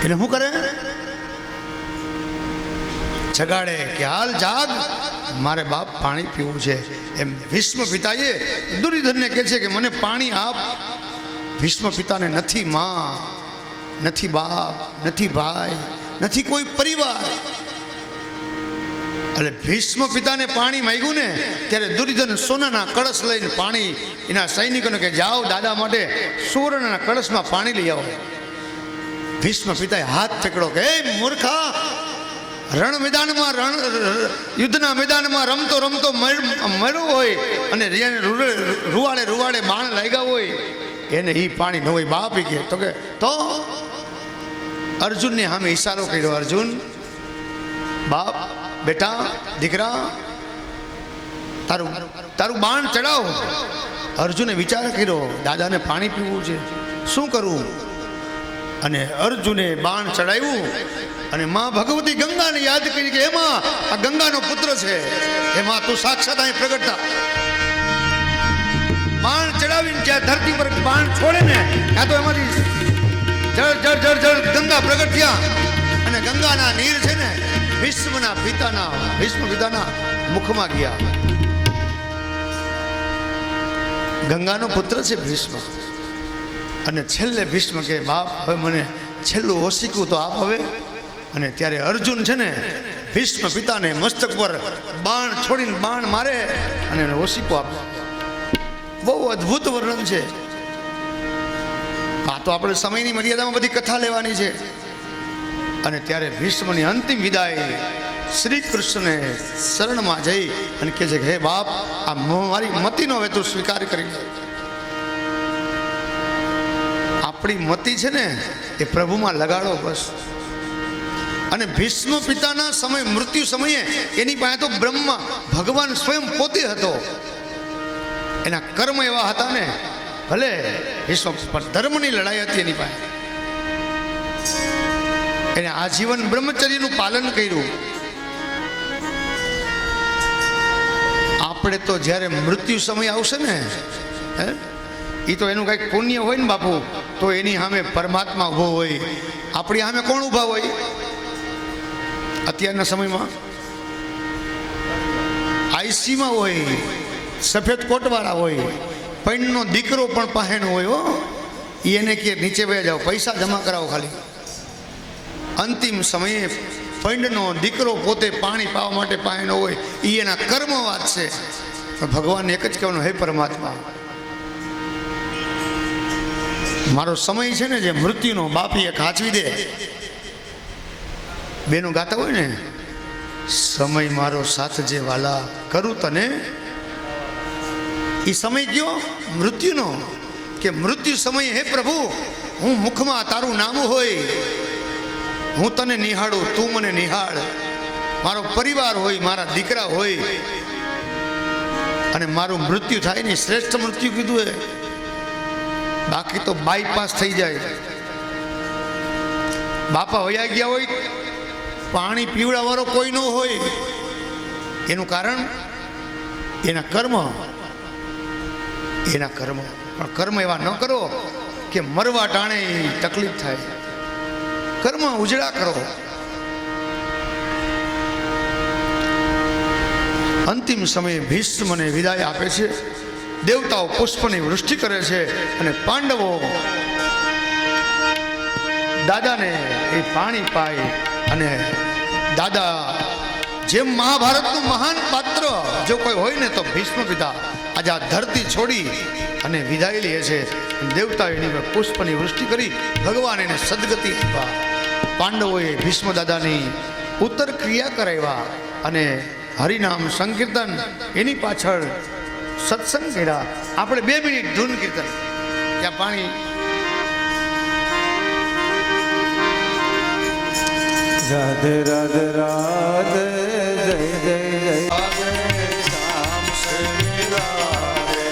S2: એને શું કરે? જગાડે કે હાલ જાગ, મારે બાપ પાણી પીવું છે. એમ ભીષ્મ પિતાએ દુર્યોધનને કહે છે કે મને પાણી આપ. ભીષ્મ પિતાને નથી માં, નથી બાપ, નથી ભાઈ, નથી કોઈ પરિવાર. એટલે ભીષ્મ પિતાને પાણી માંગ્યું ને ત્યારે દુર્યોધન સોનાના કળશ લઈને પાણી એના સૈનિકોને કે જાઓ દાદા માટે સુવર્ણના કળશમાં પાણી લઈ આવો. ભીષ્મ પિતાએ હાથ પકડો કે હે મૂર્ખા, રણ મેદાનમાં યુદ્ધના મેદાનમાં રમતો રમતો મર્યો હોય અને રૂવાડે બાણ લાગ્યા હોય એને એ પાણી ન હોય બાપ કે તો અર્જુનને સામે ઈશારો કર્યો. અર્જુન, બાપ, બેટા, દીકરા, તારું બાણ ચડાવ. અર્જુને વિચાર કર્યો દાદાને પાણી પીવું છે, શું કરવું? અને અર્જુને બાણ ચડાવ્યું અને માં ભગવતી ગંગાને યાદ કરી કે એમાં આ ગંગાનો પુત્ર છે, એમાં તું સાક્ષાત અહીં પ્રગટ થા. બાણ ચડાવીને જ્યાં ધરતી પર બાણ છોડે ને ત્યાં તો એમાંથી જળ ગંગા પ્રગટ થયા અને ગંગાના નીર છે ને ભીષ્મ પિતાના મુખમાં ગયા. ગંગાનો પુત્ર છે ભીષ્મ. અને છેલ્લે ભીષ્મ કે બાપ, હવે મને છેલ્લું ઓશીકું તો આપ હવે. અને ત્યારે અર્જુન છે ને ભીષ્મ પિતાને મસ્તક પર બાણ છોડીને બાણ મારે અને એને ઓશીકો આપે. બહુ અદ્ભુત વર્ણન છે. આ તો આપણે સમયની મર્યાદામાં બધી કથા લેવાની છે. અને ત્યારે ભીષ્મની અંતિમ વિદાય શ્રી કૃષ્ણને શરણમાં જઈ અને કહે છે કે હે બાપ, આ મારી મતીનો હવે તું સ્વીકાર કરી લે. આપણી મતી છે ને એ પ્રભુમાં લગાડો બસ. અને ભીષ્મ પિતાના સમય મૃત્યુ સમયે એની પાસે તો બ્રહ્મા ભગવાન સ્વયં પોતે હતો. એના કર્મ એવા હતા ને, ભલે ભીષ્મ પર ધર્મની લડાઈ હતી એની પાસે. એને આજીવન બ્રહ્મચર્યનું પાલન કર્યું. આપણે તો જ્યારે મૃત્યુ સમય આવશે ને એ તો એનું કંઈક પુણ્ય હોય ને બાપુ, તો એની સામે પરમાત્મા ઊભો હોય. આપણી સામે કોણ ઊભા હોય? અત્યારના સમયમાં આઈસીમાં હોય, સફેદ કોટવાળા હોય, પૈણનો દીકરો પણ પાહેનો હોય. હો, એને કે નીચે બે જાઓ, પૈસા જમા કરાવો ખાલી. અંતિમ સમયે પૈણનો દીકરો પોતે પાણી પાવા માટે પાહેનો હોય. એ એના કર્મ વાત છે. પણ ભગવાન એક જ કહેવાનું, હે પરમાત્મા, મારો સમય છે ને જે મૃત્યુનો, બાપી એક હાચવી દે. બેનો ગાતા હોય ને, સમય મારો સાથ જે વાલા, કરું તને એ સમય કયો? મૃત્યુનો. કે મૃત્યુ સમય, હે પ્રભુ, હું મુખમાં તારું નામ હોય, હું તને નિહાળું, તું મને નિહાળ. મારો પરિવાર હોય, મારા દીકરા હોય, અને મારું મૃત્યુ થાય ને શ્રેષ્ઠ મૃત્યુ કીધું એ. બાકી તો બાયપાસ થઈ જાય. બાપા વયા ગયા હોય, પાણી પીવડાવાળો કોઈ ન હોય. એનું કારણ એના કર્મ. પણ કર્મ એવા ન કરો કે મરવા ટાણે તકલીફ થાય. કર્મ ઉજળા કરો. અંતિમ સમયે ભીષ્મને વિદાય આપે છે. દેવતાઓ પુષ્પની વૃષ્ટિ કરે છે અને પાંડવો દાદાને એ પાણી પાય. અને દાદા જેમ મહાભારતનું મહાન પાત્ર જો કોઈ હોય ને તો ભીષ્મ પિતા આજે આ ધરતી છોડી અને વિદાય લે છે. દેવતાએ એની પર પુષ્પની વૃષ્ટિ કરી ભગવાન એને સદગતિ આપ્યા. પાંડવોએ ભીષ્મ દાદાની ઉત્તર ક્રિયા કરાવ્યા અને હરિનામ સંકીર્તન એની પાછળ સત્સંગ કર્યા. આપણે 2 મિનિટ ધૂન કીર્તન. ત્યાં પાણી.
S3: રાધે રાધે રાધે જય જય જય શ્યામ સે મિલા દે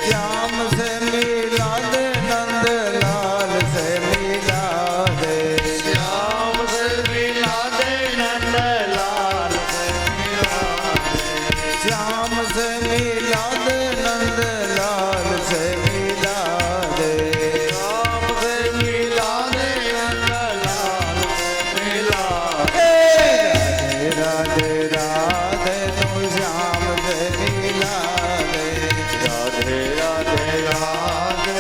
S3: શ્યામ સે મિલા દે નંદલાલ સે મિલા દે શ્યામ સે મિલા દે નંદલાલ સે મિલા દે શ્યામ સે મિલા દે નંદલાલ સે મિલા દે શ્યામ સે મિલા દે નંદલાલ સે મિલા રાધે રાધે તું શ્યામ સે મિલા દે રાધે રાધે રાધે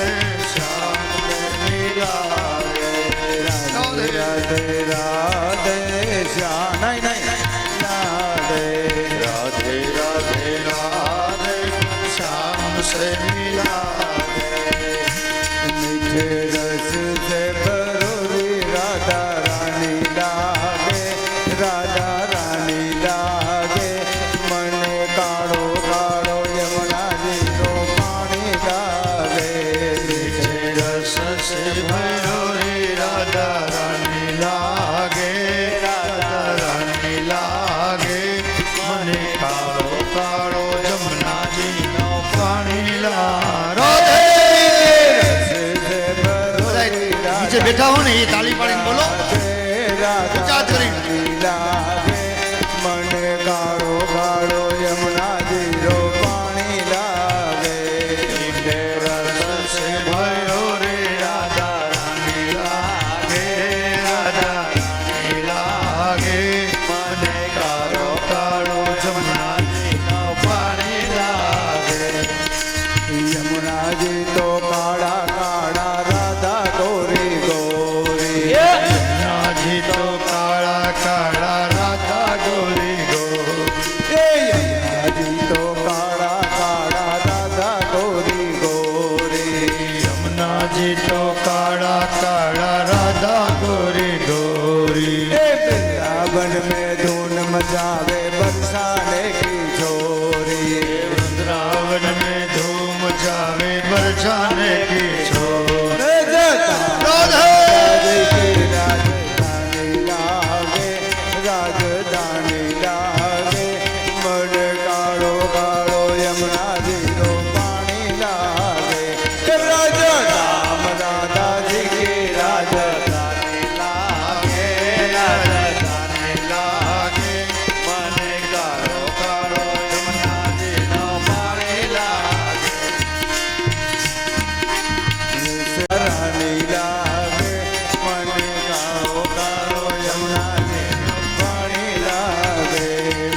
S3: શ્યામ સે મિલા દે રાધે રાધે રાધે શ્યામ નહીં રાધે રાધે રાધે રાધે શ્યામ સે મિલા દે મીઠે રસ से भरोरी राधा रानी लागे राधा रानी लागे मने काळो काळो यमुना जी नो पाणी लागे मीठे रस से भरोरी राधा रानी लागे राधा रानी लागे मने काळो काळो यमुना जी नो पाणी लागे
S2: નીચે બેઠા હો ને એ તાળી પાડીને બોલો, ઉચ્ચાર કરીને.
S3: મને કાળો કાળો યમુનાજી રો પાણી લાગે રસ સે ભયો રે રાધા રાની લાગે રાધા રાની લાગે મને કાળો કાળો યમુનાજી નો પાણી લાગે યમુનાજી તો કાળા કાળા રાધા ગોરી ગોરી યમુનાજી તો કાળા કાળા રાધા ગોરી ગોરી યમુનાજી તો કાળા કાળા રાધા ગોરી ગોરી યમુનાજી તો કાળા કાળા રાધા ગોરી ગોરી वृंदावन में धून मचावे बरसाने की छोरी वृंदावन में धूम मचावे बरसाने की छोरी राजधानी लागे राजधानी लागे मड काळो काळो यमुनाजी रो पाणी लागे राजा राम राधाजी की राजधानी लागे राजधानी लागे मने काळो काळो यमुनाजी रो पाणी लागे रानी लागे मने काळो काळो यमुनाजी रो पाणी लागे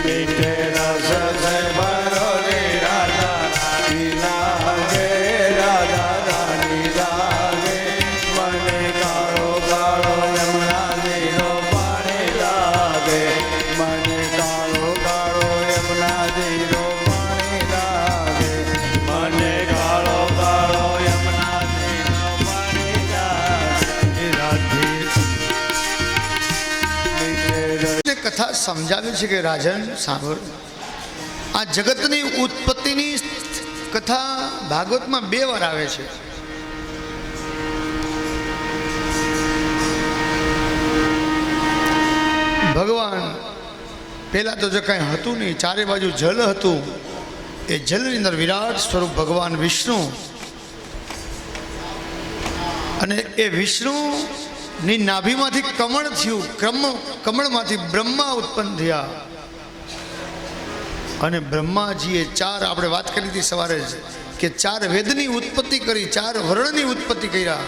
S3: मीठे रस से भरो रे राधा रानी लागे राधा रानी लागे मने काळो काळो यमुनाजी रो पाणी लागे मने काळो काळो यमुनाजी रो पाणी लागे मने काळो काळो यमुनाजी रो पाणी लागे राधे
S2: ને કથા સમજાવી છે કે રાજન સાંભળ, આ જગતની ઉત્પત્તિની કથા ભાગવતમાં 2 વાર આવે છે. ભગવાન પહેલાં તો જે કાંઈ હતું નહીં, ચારે બાજુ જલ હતું. એ જલની અંદર વિરાટ સ્વરૂપ ભગવાન વિષ્ણુ, અને એ વિષ્ણુની નાભીમાંથી કમળ થયું, કમળમાંથી બ્રહ્મા ઉત્પન્ન થયા. અને બ્રહ્માજીએ 4, આપણે વાત કરી હતી સવારે જ, કે 4 વેદની ઉત્પત્તિ કરી, 4 વર્ણની ઉત્પત્તિ કર્યા.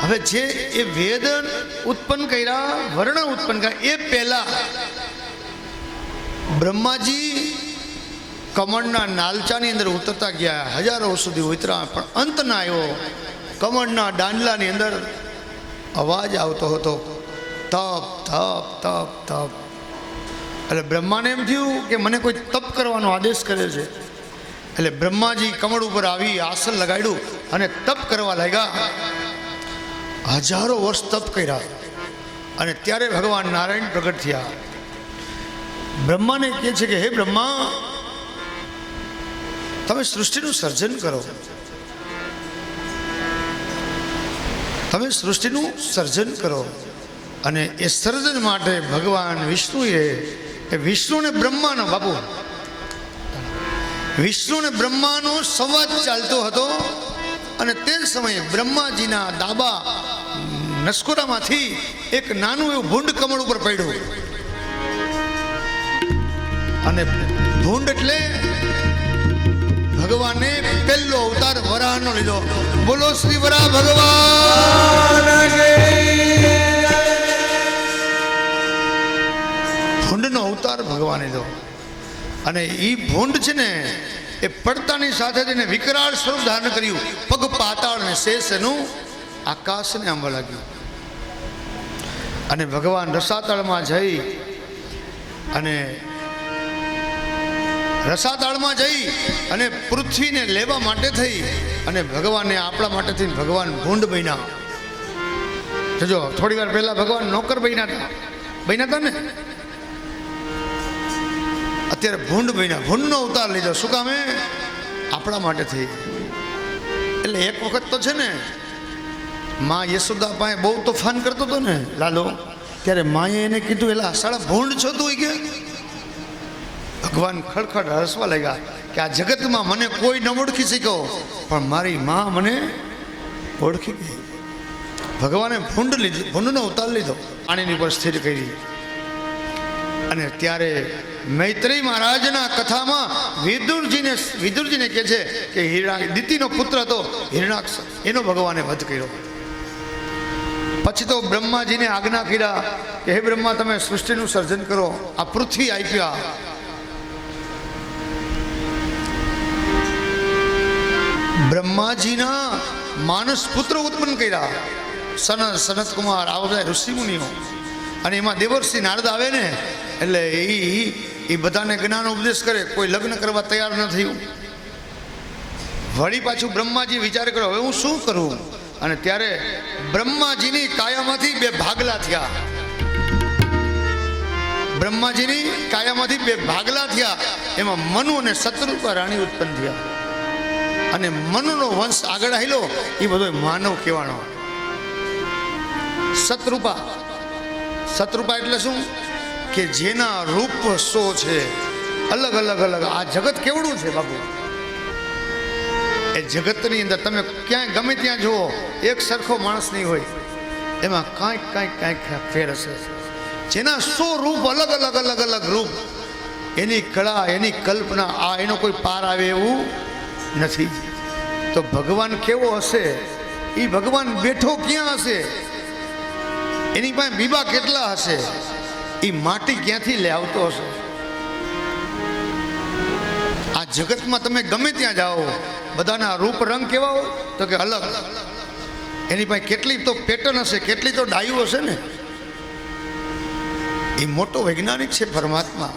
S2: હવે જે એ વેદ ઉત્પન્ન કર્યા, વર્ણ ઉત્પન્ન કર્યા, એ પહેલા બ્રહ્માજી કમળના નાલચાની અંદર ઉતરતા ગયા, હજારો સુધી ઉતરા, પણ અંત ના આવ્યો. કમળના દાંડલાની અંદર અવાજ આવતો હતો, તપ તપ તપ તપ. એટલે બ્રહ્માને એમ થયું કે મને કોઈ તપ કરવાનો આદેશ કરે છે. એટલે બ્રહ્માજી કમળ ઉપર આવી આસન લગાડ્યું અને તપ કરવા લાગ્યા. હજારો વર્ષ તપ કર્યા અને ત્યારે ભગવાન નારાયણ પ્રગટ થયા. બ્રહ્માને કહે છે કે હે બ્રહ્મા, તમે સૃષ્ટિનું સર્જન કરો, તમે સૃષ્ટિનું સર્જન કરો. અને એ સર્જન માટે ભગવાન વિષ્ણુએ, એ વિષ્ણુને બ્રહ્માનો, બાપુ વિષ્ણુને બ્રહ્માનો સંવાદ ચાલતો હતો. અને તે સમયે બ્રહ્માજીના ડાબા નસકોરામાંથી એક નાનું એવું ભૂંડ કમળ ઉપર પડ્યું. અને ભૂંડ એટલે ભગવાને પહેલો અવતાર વરાહનો લીધો. બોલો શ્રી વરાહ ભગવાન. ભૂંડનો અવતાર ભગવાને લીધો. અને એ ભૂંડ છે ને, એ પડતાની સાથે તેને વિકરાળ સ્વરૂપ ધારણ કર્યું. પગ પાતાળ ને શેષ એનું આકાશને આંબવા લાગ્યું. અને ભગવાન રસાતળમાં જઈ અને પૃથ્વીને લેવા માટે થઈ અને ભગવાનને આપણા માટે થઈને ભગવાન ભૂંડ બન્યા. જોજો, થોડી વાર પહેલા ભગવાન નોકર બન્યા હતા ને, અત્યારે ભૂંડ બન્યા. ભૂંડનો અવતાર લીધો. શું કામે? આપણા માટે થઈ. એટલે એક વખત તો છે ને, માં યશોદા પાસે બહુ તોફાન કરતો હતો ને લાલો, ત્યારે માએ એને કીધું, એલા સાડા ભૂંડ છો તું કે? ભગવાન ખડખડ હસવા લાગ્યા કે આ જગતમાં મને કોઈ ન ઓળખી શક્યો, પણ મારી માં મને ઓળખી ગઈ. ભગવાને ભૂંડનો અવતાર લીધો, પાણીની ઉપર સ્થિર કરી. અને ત્યારે મૈત્રેય મહારાજના કથામાં વિદુરજીને કહે છે કે દિતિનો પુત્ર હતો હિરણાક્ષ, એનો ભગવાને વધ કર્યો. પછી તો બ્રહ્માજીને આજ્ઞા કર્યા કે હે બ્રહ્મા, તમે સૃષ્ટિનું સર્જન કરો. આ પૃથ્વી આપ્યા. બ્રહ્માજીના માનસ પુત્ર ઉત્પન્ન કર્યા, સનત કુમાર, આવા બધા ઋષિમુનિઓ. અને એમાં દેવર્ષિ નારદ આવે ને, એટલે એ બધાને જ્ઞાન ઉપદેશ કરે. કોઈ લગ્ન કરવા તૈયાર ન થયું. વળી પાછું બ્રહ્માજી વિચાર કર્યો, હવે હું શું કરું? અને ત્યારે બ્રહ્માજીની કાયામાંથી 2 ભાગલા થયા. બ્રહ્માજીની કાયામાંથી 2 ભાગલા થયા. એમાં મનુ અને શત્રુપા રાણી ઉત્પન્ન થયા. અને મનુનો વંશ આગળ આવેલો, એ બધો માનવ કહેવાનો. શત્રુપા એટલે શું? કે જેના રૂપ 100 છે, અલગ અલગ. આ જગત કેવડું છે બાપુ? એ જગતની અંદર તમે ક્યાંય ગમે ત્યાં જુઓ, એક સરખો માણસ નહીં હોય. એમાં કાંઈક ફેર હશે. જેના 100 રૂપ, અલગ રૂપ, એની કળા, એની કલ્પના, આ એનો કોઈ પાર આવે એવું નથી. તો ભગવાન કેવો હશે? એ ભગવાન બેઠો ક્યાં હશે? એની પાસે બીબા કેટલા હશે? એ માટી ક્યાંથી લે આવતો હશે? આ જગતમાં તમે ગમે ત્યાં જાઓ, બધાના રૂપ રંગ કેવા હોય? તો કે અલગ. એની પાસે કેટલી તો પેટર્ન હશે, કેટલી તો ડાયું હશે ને. એ મોટો વૈજ્ઞાનિક છે પરમાત્મા.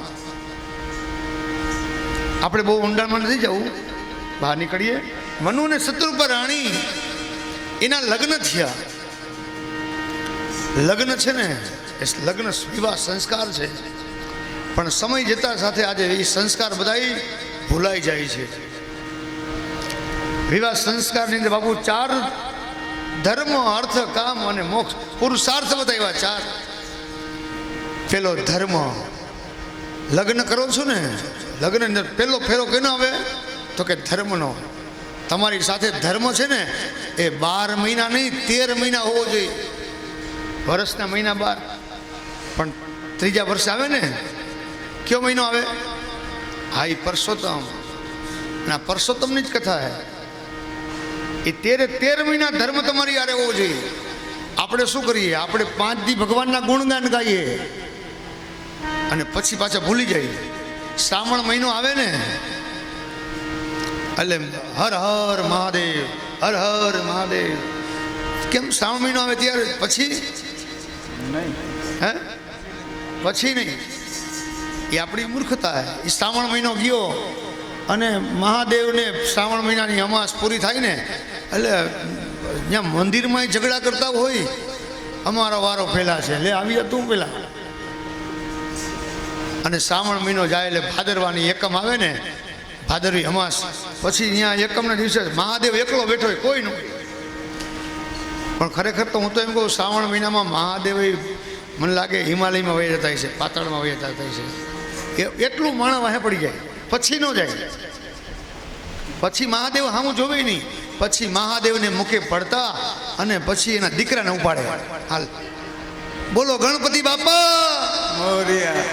S2: આપણે બહુ ઊંડાણમાં નથી જવું, બહાર નીકળીએ. મનુ અને શત્રુપા રાણી, એના લગ્ન થયા. લગ્ન છે ને, એ લગ્ન વિવાહ સંસ્કાર છે. પણ સમય જતા સાથે આજે એ સંસ્કાર બધાય ભૂલાઈ જાય છે. વિવાહ સંસ્કારની અંદર બાપુ 4 ધર્મ, અર્થ, કામ અને મોક્ષ પુરુષાર્થ બતાવ્યા 4. પેલો ધર્મ, લગ્ન કરો છો ને, લગ્ન અંદર પેલો ફેરો કેનો આવે તો કે ધર્મનો. તમારી સાથે ધર્મ છે ને એ 12 મહિના નહીં 13 મહિના હોવો જોઈએ. વર્ષના મહિના 12, પણ ત્રીજા વર્ષે આવે ને, કયો મહિનો આવે? હા, એ પરસોત્તમ. અને આ પરસોત્તમની જ કથા હે. એ 13 મહિના ધર્મ તમારી યારે હોવો જોઈએ. આપણે શું કરીએ? આપણે 5 દી ભગવાનના ગુણગાન ગાઈએ અને પછી પાછા ભૂલી જઈએ. શ્રાવણ મહિનો આવે ને એટલે હર હર મહાદેવ, હર હર મહાદેવ. કેમ શ્રાવણ મહિનો આવે ત્યારે? પછી
S3: નહીં,
S2: હે પછી નહીં. એ આપણી મૂર્ખતા હે. એ શ્રાવણ મહિનો ગયો અને મહાદેવને શ્રાવણ મહિનાની અમાસ પૂરી થાય ને એટલે જ્યાં મંદિરમાં ઝઘડા કરતા હોય, અમારો વારો પહેલા છે, લે આવી તું પેલા. અને શ્રાવણ મહિનો જાય એટલે ભાદરવાની એકમ આવે ને, ભાદરવી અમાસ, પછી અહીંયા એકમના દિવસે મહાદેવ એકલો બેઠો હોય, કોઈ નહીં. પણ ખરેખર તો હું તો એમ કહું, શ્રાવણ મહિનામાં મહાદેવ મને લાગે હિમાલયમાં વહી જતા છે, પાતાળમાં વહી જતા છે. એટલું માણસ વાહે પડી જાય, પછી ન જાય. પછી મહાદેવ હામું જોવે નહીં. પછી મહાદેવને મુખે પડતા અને પછી એના દીકરાને ઉપાડે. હાલ બોલો ગણપતિ બાપા
S3: મોરિયા.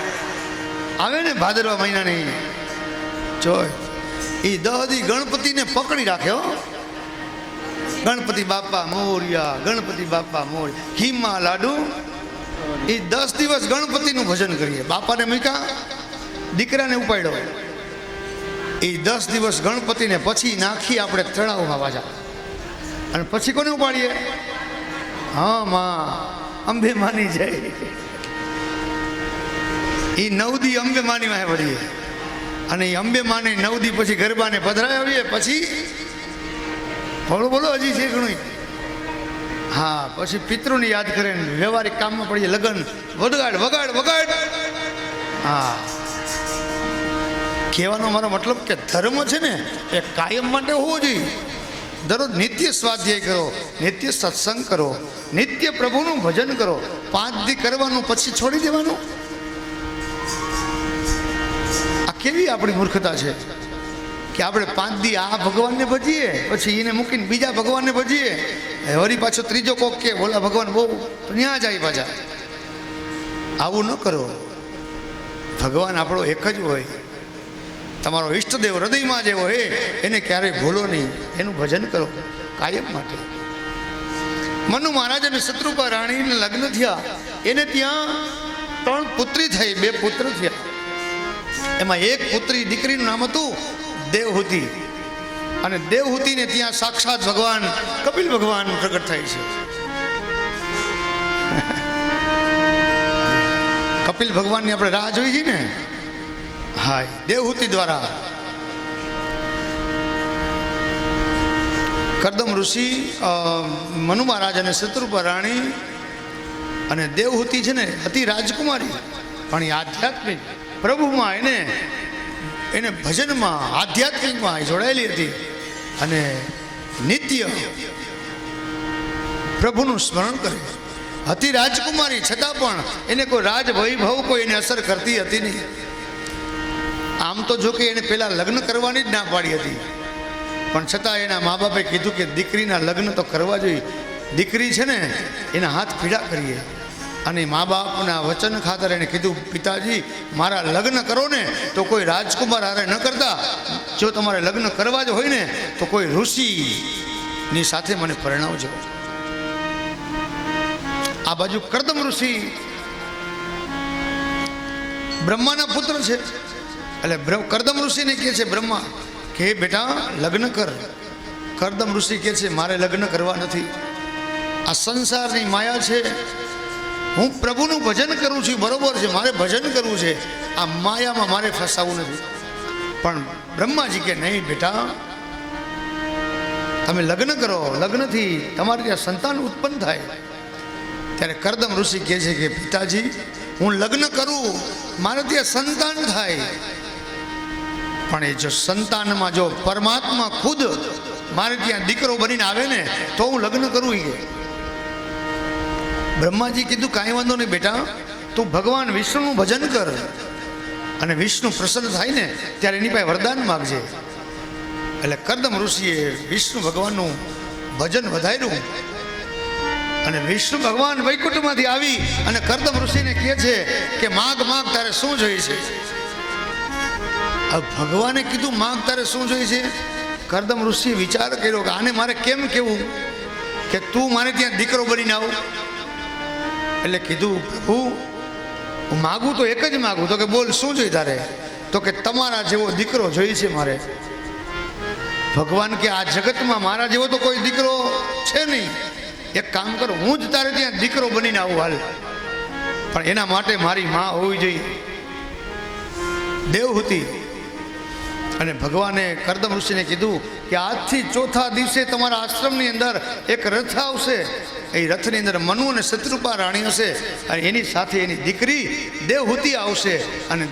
S2: આવે ને ભાદરવા મહિનાની જોય એ 10 દી ગણપતિને પકડી રાખે. હો, ગણપતિ બાપા મોરિયા, ગણપતિ બાપા મોરિયા. ઘીમાં લાડુ. એ 10 દિવસ ગણપતિનું ભજન કરીએ. બાપાને મૂક્યા, દીકરાને ઉપાડ્યો. એ 10 દિવસ ગણપતિને પછી નાખી આપણે તળાવમાં પાછા. અને પછી કોને ઉપાડીએ? હા, માં અંબે માની જાય. એ 9 દી અંબે માની વાહે પડીએ. અને એ અંબે માને 9 દી પછી ગરબાને પધરાવી આવીએ. પછી બોલો બોલો, હજી છે ઘણું. હા, પછી પિતૃને યાદ કરે, વ્યવહારિક કામમાં પડીએ. લગ્ન વગાડ વગાડ વગાડ. હા, કહેવાનો મારો મતલબ કે ધર્મ છે ને એ કાયમ માટે હોવો જોઈએ. દરરોજ નિત્ય સ્વાધ્યાય કરો, નિત્ય સત્સંગ કરો, નિત્ય પ્રભુનું ભજન કરો. 5 દી કરવાનું, પછી છોડી દેવાનું. આ કેવી આપણી મૂર્ખતા છે કે આપણે 5 દી આ ભગવાનને ભજીએ, પછી એને મૂકીને બીજા ભગવાનને ભજીએ. વળી પાછો ત્રીજો કોક કે બોલા ભગવાન બહુ, તો ત્યાં જાય પાછા. આવું ન કરો. ભગવાન આપણો એક જ હોય. તમારો ઈષ્ટદેવ હૃદયમાં જે હોય એને ક્યારેય ભૂલો નહીં. એનું ભજન કરો કાયમ માટે. મનુ મહારાજ અને શત્રુપા રાણીના લગ્ન થયા. એને ત્યાં 3 પુત્રી થઈ, 2 પુત્ર થયા. એમાં એક પુત્રી, દીકરીનું નામ હતું દેવહૂતિ. અને દેવહૂતિને ત્યાં સાક્ષાત ભગવાન કપિલ ભગવાન પ્રગટ થાય છે. કપિલ ભગવાનની આપણે રાહ જોઈ છીએ ને. હા, દેવહૂતિ દ્વારા કરદમ ઋષિ, મનુ મહારાજ અને શત્રુપા રાણી અને દેવહૂતિ છે ને હતી રાજકુમારી, પણ એ આધ્યાત્મિક પ્રભુમાં એને ભજનમાં આધ્યાત્મિકમાં જોડાયેલી હતી. અને નિત્ય પ્રભુનું સ્મરણ કરે હતી. રાજકુમારી છતાં પણ એને કોઈ રાજ વૈભવ કોઈ એને અસર કરતી હતી નહીં. આમ તો જો કે એને પહેલાં લગ્ન કરવાની જ ના પાડી હતી, પણ છતાં એના મા બાપે કીધું કે દીકરીના લગ્ન તો કરવા જોઈએ. દીકરી છે ને એના હાથ પીડા કરીએ. અને મા બાપના વચન ખાતર એને કીધું, પિતાજી મારા લગ્ન કરો ને તો કોઈ રાજકુમાર હારે ન કરતા, જો તમારે લગ્ન કરવા જ હોય ને તો કોઈ ઋષિની સાથે મને પરણાવજો. આ બાજુ કરદમ ઋષિ બ્રહ્માના પુત્ર છે. એટલે કરદમ ઋષિને કહે છે બ્રહ્મા કે બેટા લગ્ન કર. કરદમ ઋષિ કહે છે મારે લગ્ન કરવા નથી. આ સંસારની માયા છે. હું પ્રભુનું ભજન કરું છું, બરોબર છે, મારે ભજન કરવું છે. આ માયામાં મારે ફસાવું નથી. પણ બ્રહ્માજી કે નહીં બેટા, તમે લગ્ન કરો. લગ્નથી તમારે ત્યાં સંતાન ઉત્પન્ન થાય. ત્યારે કરદમ ઋષિ કહે છે કે પિતાજી હું લગ્ન કરું, મારે ત્યાં સંતાન થાય. પણ એ જો સંતાનમાં જો પરમાત્મા ખુદ મારે ત્યાં દીકરો બનીને આવે ને તો હું લગ્ન કરું. કે બ્રહ્માજી કીધું કાંઈ વાંધો નહીં બેટા, તું ભગવાન વિષ્ણુનું ભજન કર અને વિષ્ણુ પ્રસન્ન થાય ને ત્યારે એની પાસે વરદાન માગજે. એટલે કર્દમ ઋષિએ વિષ્ણુ ભગવાનનું ભજન વધાર્યું અને વિષ્ણુ ભગવાન વૈકુંઠમાંથી આવી અને કર્દમ ઋષિને કહે છે કે માગ માગ તારે શું જોઈએ છે. ભગવાને કીધું માગ તારે શું જોઈએ છે. કર્દમ ઋષિએ વિચાર કર્યો કે આને મારે કેમ કેવું કે તું મારે ત્યાં દીકરો બનીને આવ. એટલે કીધું પ્રભુ હું માગું તો એક જ માગું. તો કે બોલ શું જોઈએ તારે. તો કે તમારા જેવો દીકરો જોઈએ છે મારે. ભગવાન કે આ જગતમાં મારા જેવો તો કોઈ દીકરો છે નહીં. એક કામ કરો, હું જ તારે ત્યાં દીકરો બનીને આવું હાલ. પણ એના માટે મારી માં હોવી જોઈએ દેવહૂતિ. અને ભગવાને કર્દમ ઋષિને કીધું કે આજથી ચોથા દિવસે તમારા આશ્રમની અંદર એક રથ આવશે. એ રથની અંદર મનુ અને શત્રુપા રાણી હશે અને એની સાથે એની દીકરી દેવહૂતિ આવશે. અને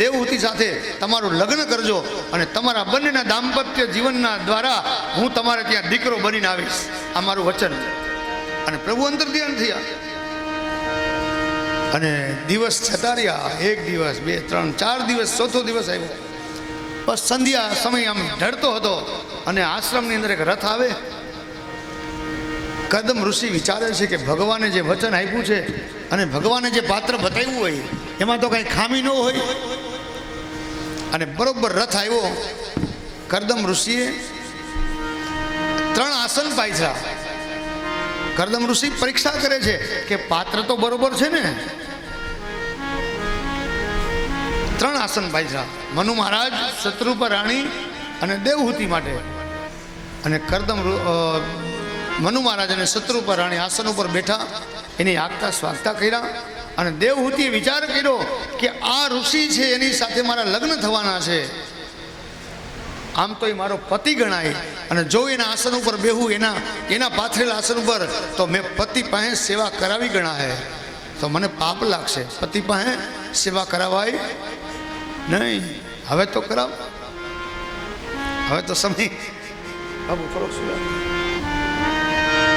S2: દેવહૂતિ સાથે તમારું લગ્ન કરજો અને તમારા બંનેના દાંપત્ય જીવનના દ્વારા હું તમારે ત્યાં દીકરો બનીને આવીશ. આ મારું વચન. અને પ્રભુ અંતર્ધ્યાન થયા અને દિવસ જતા રહ્યા. 1 દિવસ 2 3 4 દિવસ, ચોથો દિવસ આવ્યો. બસ સંધ્યા સમય આમ ઢળતો હતો અને આશ્રમની અંદર એક રથ આવે. કર્દમ ઋષિ વિચારે છે કે ભગવાને જે વચન આપ્યું છે અને ભગવાને જે પાત્ર બતાવ્યું હોય એમાં તો કંઈ ખામી ન હોય. અને બરોબર રથ આવ્યો. કર્દમ ઋષિએ 3 આસન પાથર્યા. કર્દમ ઋષિ પરીક્ષા કરે છે કે પાત્ર તો બરોબર છે ને. 3 આસન પાથર્યા. મનુ મહારાજ, શત્રુપા રાણી અને દેવહૂતિ માટે. અને મનુ મહારાજ અને શત્રુપા રાણી આસન ઉપર બેઠા, એની આગતા સ્વાગતા કર્યા. અને દેવહૂતિએ વિચાર કર્યો કે આ ઋષિ છે એની સાથે મારા લગ્ન થવાના છે. આમ તો એ મારો પતિ ગણાય અને જો એના આસન ઉપર બેહું, એના પાથરેલા આસન ઉપર, તો મેં પતિ પાસે સેવા કરાવી ગણાય તો મને પાપ લાગશે. પતિ પાસે સેવા કરાવાય નહીં. હવે તો કરાવ, હવે તો સમય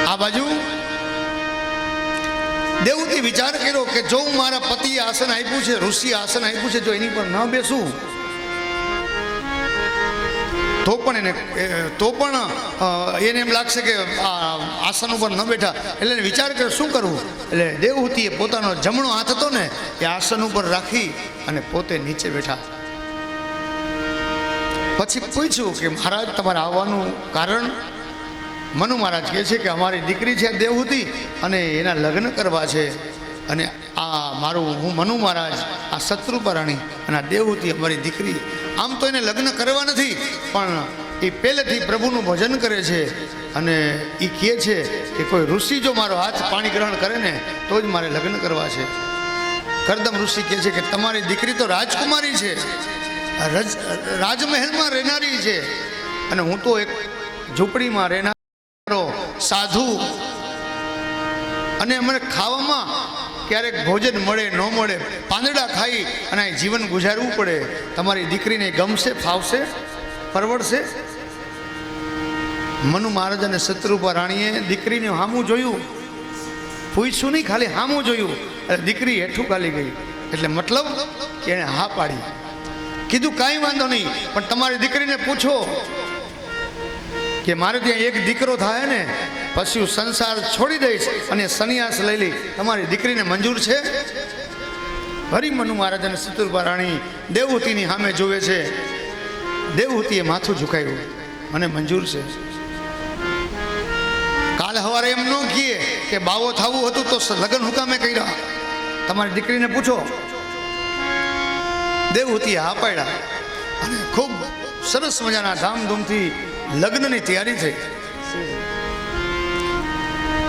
S2: આ બાજુ દેવહૂતિ વિચાર કર્યો કે જો હું મારા પતિએ આસન આપ્યું છે, ઋષિ આસન આપ્યું છે, જો એની પર ન બેસું તો પણ એને એમ લાગશે કે આ આસન ઉપર ન બેઠા. એટલે વિચાર કર્યો શું કરવું. એટલે દેવહૂતિએ પોતાનો જમણો હાથ હતો ને એ આસન ઉપર રાખી અને પોતે નીચે બેઠા. પછી પૂછ્યું કે મહારાજ તમારે આવવાનું કારણ. મનુ મહારાજ કહે છે કે અમારી દીકરી છે દેવહૂતિ અને એના લગ્ન કરવા છે. અને આ હું મનુ મહારાજ, આ શત્રુપા રાણી અને આ દેવહૂતિ અમારી દીકરી. આમ તો એને લગ્ન કરવા નથી, પણ એ પહેલેથી પ્રભુનું ભજન કરે છે અને એ કહે છે કે કોઈ ઋષિ જો મારો હાથ પાણી ગ્રહણ કરે ને તો જ મારે લગ્ન કરવા છે. કર્દમ ઋષિ કહે છે કે તમારી દીકરી તો રાજકુમારી છે, રાજમહેલમાં રહેનારી છે અને હું તો એક ઝૂંપડીમાં રહેનારો સાધુ. અને અમને ખાવામાં ક્યારેક ભોજન મળે ન મળે, પાંદડા ખાઈ અને જીવન ગુજારવું પડે. તમારી દીકરીને ગમશે, ફાવશે, પરવડશે? મનુ મહારાજ અને શત્રુપા રાણીએ દીકરીને હામું જોયું, પૂછ્યું નહીં, ખાલી હામું જોયું. એટલે દીકરી હેઠું ચાલી ગઈ. એટલે મતલબ કે એણે હા પાડી. કીધું કાંઈ વાંધો નહીં, પણ તમારી દીકરીને પૂછો કે મારે ત્યાં એક દીકરો થાય ને પછી હું સંસાર છોડી દઈશ અને સંન્યાસ લઈ લઈ. તમારી દીકરીને મંજૂર છે? ફરી મનુ મહારાજ અને શત્રુપા રાણી દેવહૂતિની સામે જોવે છે. દેવહૂતિએ માથું ઝુકાવ્યું, મને મંજૂર છે. કાલ સવારે એમ ન કહીએ કે બાવો થવું હતું તો લગ્ન હુકામે કર્યા. તમારી દીકરીને પૂછો. દેવહૂતિએ હા પાડ્યા અને ખૂબ સરસ મજાના ધામધૂમથી લગ્નની તૈયારી થઈ.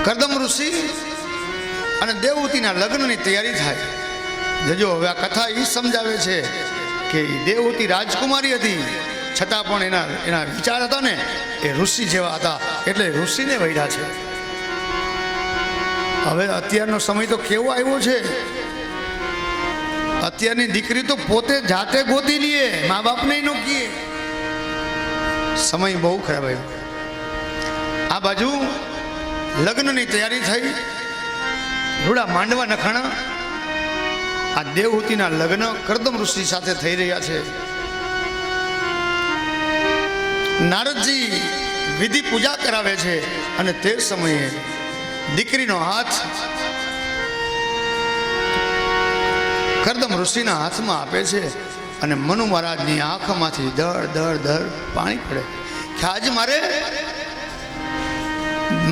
S2: કર્દમ ઋષિ અને દેવહૂતિના લગ્નની તૈયારી થાય. જજો હવે આ કથા એ સમજાવે છે કે દેવહૂતિ રાજકુમારી હતી છતાં પણ એના વિચાર હતા ને એ ઋષિ જેવા હતા, એટલે ઋષિને વૈડા છે. હવે અત્યારનો સમય તો કેવો આવ્યો છે અત્યારની દીકરી તો પોતે જાતે ગોતી લે, મા બાપને નો કહે. સમય બહુ ખરાબ આવ્યો. આ બાજુ લગ્નની તૈયારી થઈ, રૂડા માંડવા નખાણા. આ દેવહૂતિના લગ્ન કરદમ ઋષિ સાથે થઈ રહ્યા છે. નારદજી વિધિ પૂજા કરાવે છે અને તે સમયે દીકરીનો હાથ કરદમ ઋષિના હાથમાં આપે છે અને મનુ મહારાજની આંખમાંથી દર દર દર પાણી પડે કે આજ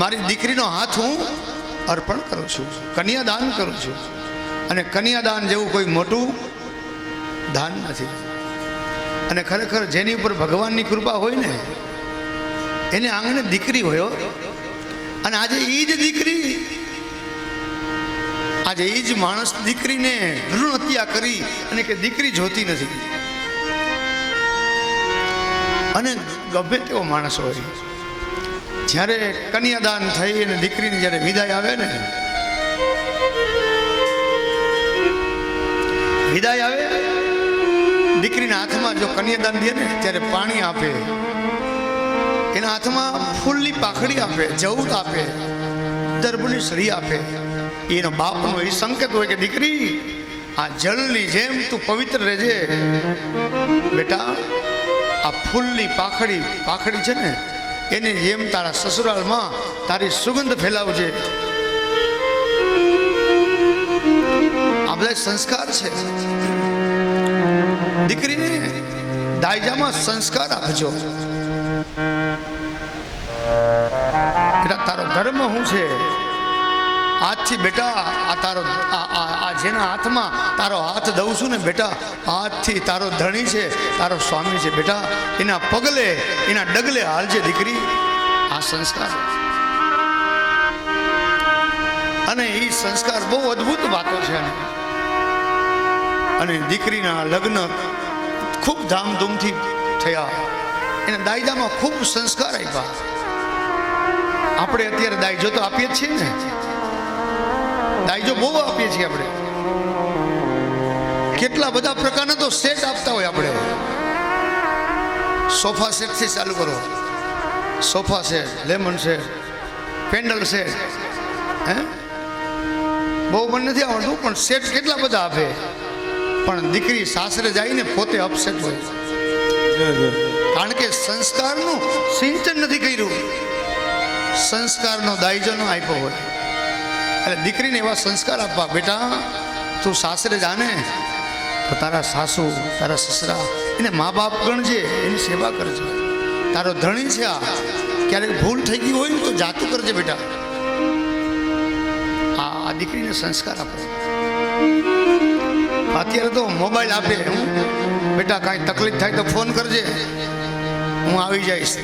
S2: મારી દીકરીનો હાથ હું અર્પણ કરું છું, કન્યાદાન કરું છું. અને કન્યાદાન જેવું કોઈ મોટું દાન નથી. અને ખરેખર જેની ઉપર ભગવાનની કૃપા હોય ને એને આંગણે દીકરી હોય. અને આજે એ જ દીકરી, આજે એ જ માણસ દીકરીને ભ્રૂણ હત્યા કરી અને કે દીકરી જોતી નથી. અને ગમે તેવો માણસ હોય, જ્યારે કન્યાદાન થઈ અને દીકરીની જ્યારે વિદાય આવે ને, વિદાય આવે દીકરીના હાથમાં જો કન્યાદાન દે ને ત્યારે પાણી આપે, એના હાથમાં ફૂલની પાખડી આપે, જવું આપે, દર્ભની સળી આપે. એનો બાપનો એ સંકેત હોય કે દીકરી આ જળની જેમ તું પવિત્ર રહેજે બેટા. આ ફૂલની પાખડી છે ને એની જેમ તારા સસુરાલમાં તારી સુગંધ ફેલાવજે. આ બધા સંસ્કાર છે. દીકરીને દાયજામાં સંસ્કાર આપજો. બેટા તારો ધર્મ શું છે? આજથી બેટા આ તારો આ જેના હાથમાં તારો હાથ દઉં છું ને બેટા, આજથી તારો ધણી છે, તારો સ્વામી છે બેટા. એના પગલે એના ડગલે હાલજે દીકરી. આ સંસ્કાર. અને એ સંસ્કાર બહુ અદ્ભુત વાતો છે. અને દીકરીના લગ્ન ખૂબ ધામધૂમથી થયા. એના દાયજામાં ખૂબ સંસ્કાર આપ્યા. આપણે અત્યારે દાયજો તો આપીએ જ છીએ ને, દાયજો બહુ આપીએ છીએ આપણે. કેટલા બધા પ્રકારના તો સેટ આપતા હોય આપણે. સોફા સેટથી ચાલુ કરો, sofa set, lemon set, pedal set. હે બહુ મને નથી આવડતું પણ સેટ કેટલા બધા આપે. પણ દીકરી સાસરે જઈને પોતે અપસેટ હોય, કારણ કે સંસ્કારનું સિંચન નથી કર્યું, સંસ્કારનો દાયજો ન આપ્યો હોય. એટલે દીકરીને એવા સંસ્કાર આપવા, બેટા તું સાસરે જાને તો તારા સાસુ તારા સસરા એને મા બાપ ગણજે, એની સેવા કરજે. તારો ધણી છે, આ ક્યારેક ભૂલ થઈ ગઈ હોય ને તો જાતું કરજે બેટા. આ દીકરીને સંસ્કાર આપો. અત્યારે તો મોબાઈલ આપે, બેટા કાંઈ તકલીફ થાય તો ફોન કરજે, હું આવી જઈશ,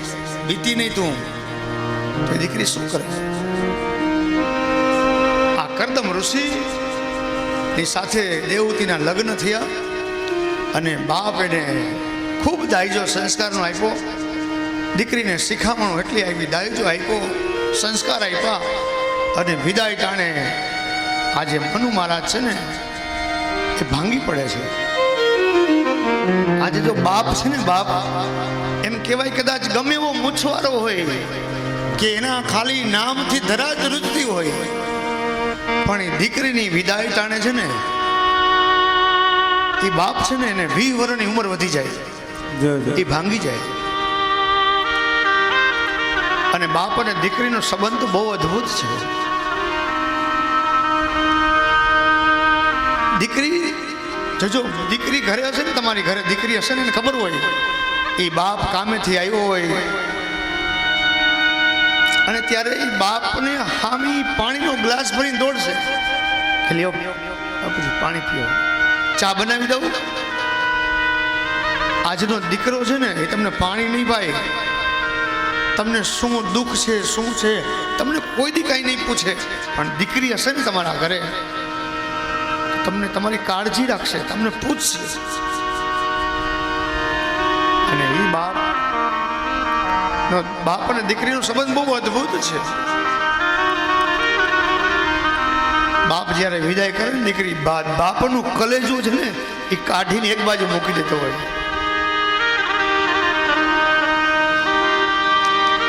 S2: બીતી નહીં તું. તો દીકરી શું કરે? આ કરદમ ઋષિ ની સાથે દેવહૂતિના લગ્ન થયા અને બાપ એને ખૂબ દાયજો સંસ્કારનો આપ્યો. દીકરીને શિખામણો એટલી આવી, દાયજો આપ્યો, સંસ્કાર આપ્યા. અને વિદાય ટાણે આજે મનુ મહારાજ છે ને એ ભાંગી પડે છે. આજે જો બાપ છે ને, બાપ એમ કહેવાય કદાચ ગમે એવો મૂછવારો હોય કે એના ખાલી નામથી ધરા જ રૂજતી હોય, પણ એ દીકરીની વિદાય ટાણે છે ને એ બાપ છે ને એને 20 વર્ષની ઉંમર વધી જાય, એ ભાંગી જાય. અને બાપ અને દીકરીનો સંબંધ બહુ અદ્ભુત છે. દીકરી જો દીકરી ઘરે હશે ને, તમારી ઘરે દીકરી હશે ને, ખબર હોય એ બાપ કામેથી આવ્યો હોય અને ત્યારે એ બાપને હામી પાણીનો ગ્લાસ ભરીને દોડશે કે લ્યો બાપુજી પાણી પીઓ, ચા બનાવી દઉં. આજનો દીકરો છે ને એ તમને પાણી નહીં પાય, તમને શું દુઃખ છે શું છે તમને કોઈ દી કાંઈ નહીં પૂછે. પણ દીકરી હશે ને તમારા ઘરે, તમને તમારી કાળજી રાખશે, તમને પૂછશે. અને એ બાપ અને દીકરીનો સંબંધ બહુ અદ્ભુત છે. બાપ જ્યારે વિદાય કરે ને દીકરી, બાપનું કલેજું છે ને એ કાઢીને એક બાજુ મૂકી દેતો હોય.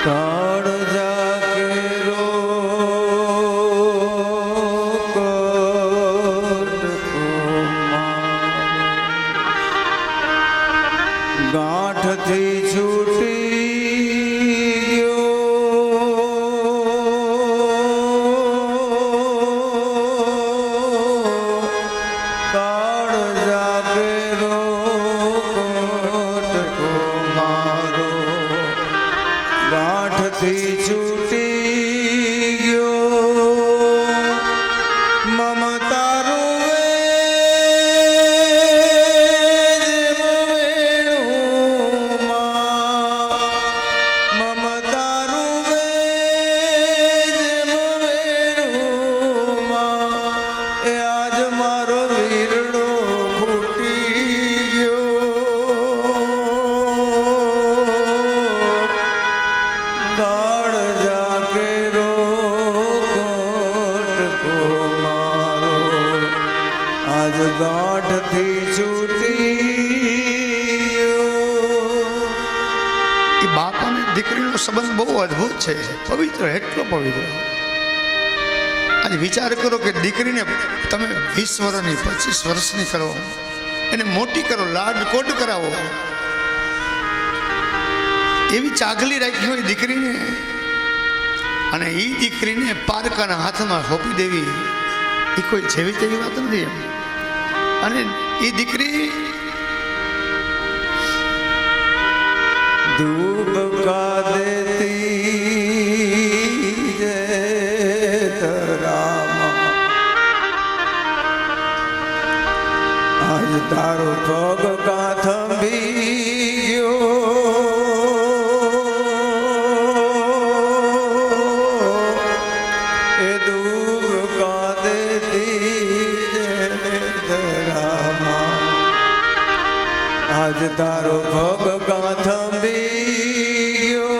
S3: કાળજા કેરો ગાંઠથી છૂટી ગયો, કાળજા કેરો કોટકો મારો ગાંઠથી છૂટી ગયો. મમતારું ગાંઠથી છૂટી
S2: એ બાપ અને દીકરીનો સંબંધ બહુ અદ્ભુત છે, પવિત્ર, એટલો પવિત્ર. આજે વિચાર કરો કે દીકરીને તમે 20 વર્ષની 25 વર્ષની કરો, એને મોટી કરો, લાડ કોટ કરાવો, એવી ચાગલી રાખી હોય દીકરીને, અને એ દીકરીને પારકાના હાથમાં સોંપી દેવી એ કોઈ જેવી તેવી વાત નથી એમ. અને એ દીકરી
S3: ધૂપ કા દેતી જય રામા, આજ તારો પગ કા થંભી ગયો, એ ધૂપ કા દેતી આજ તારો ભગ ગાંથંભી ગયો.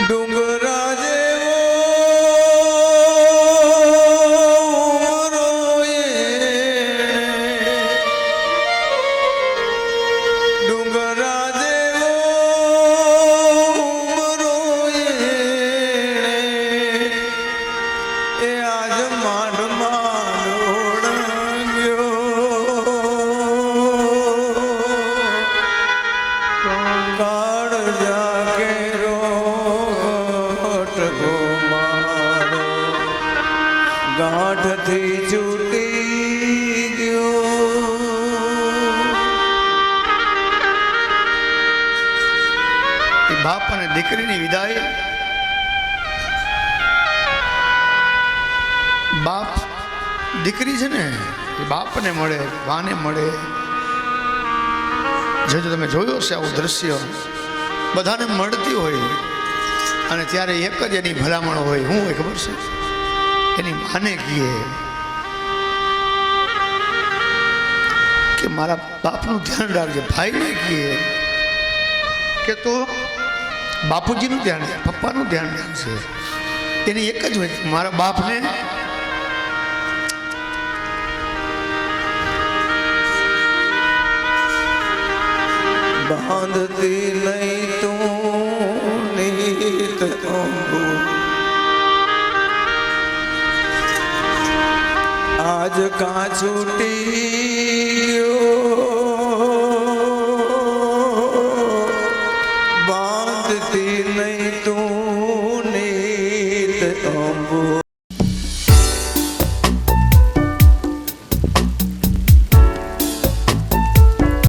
S3: ડુંગરા જેવો ડુંગરા જેવો એ આજ માંડ ગાંઠથી છૂટી ગયો.
S2: બાપ અને દીકરીની વિદાય, બાપ દીકરી છે ને એ બાપને મળે, વાને મળે. જો તમે જોયો છે આવું દ્રશ્ય, બધાને મળતી હોય અને ત્યારે એક જ એની ભલામણ હોય, શું હોય ખબર છે? એની માને કહીએ કે મારા બાપનું ધ્યાન રાખજે, ભાઈને કહીએ કે તો બાપુજીનું ધ્યાન રાખ, પપ્પાનું ધ્યાન રાખશે. એની એક જ હોય મારા બાપને
S3: બાંધતી નહીં તું નીત અંબુ, આજ કાં છૂટી બાંધતી નહીં તું નીત અંબુ.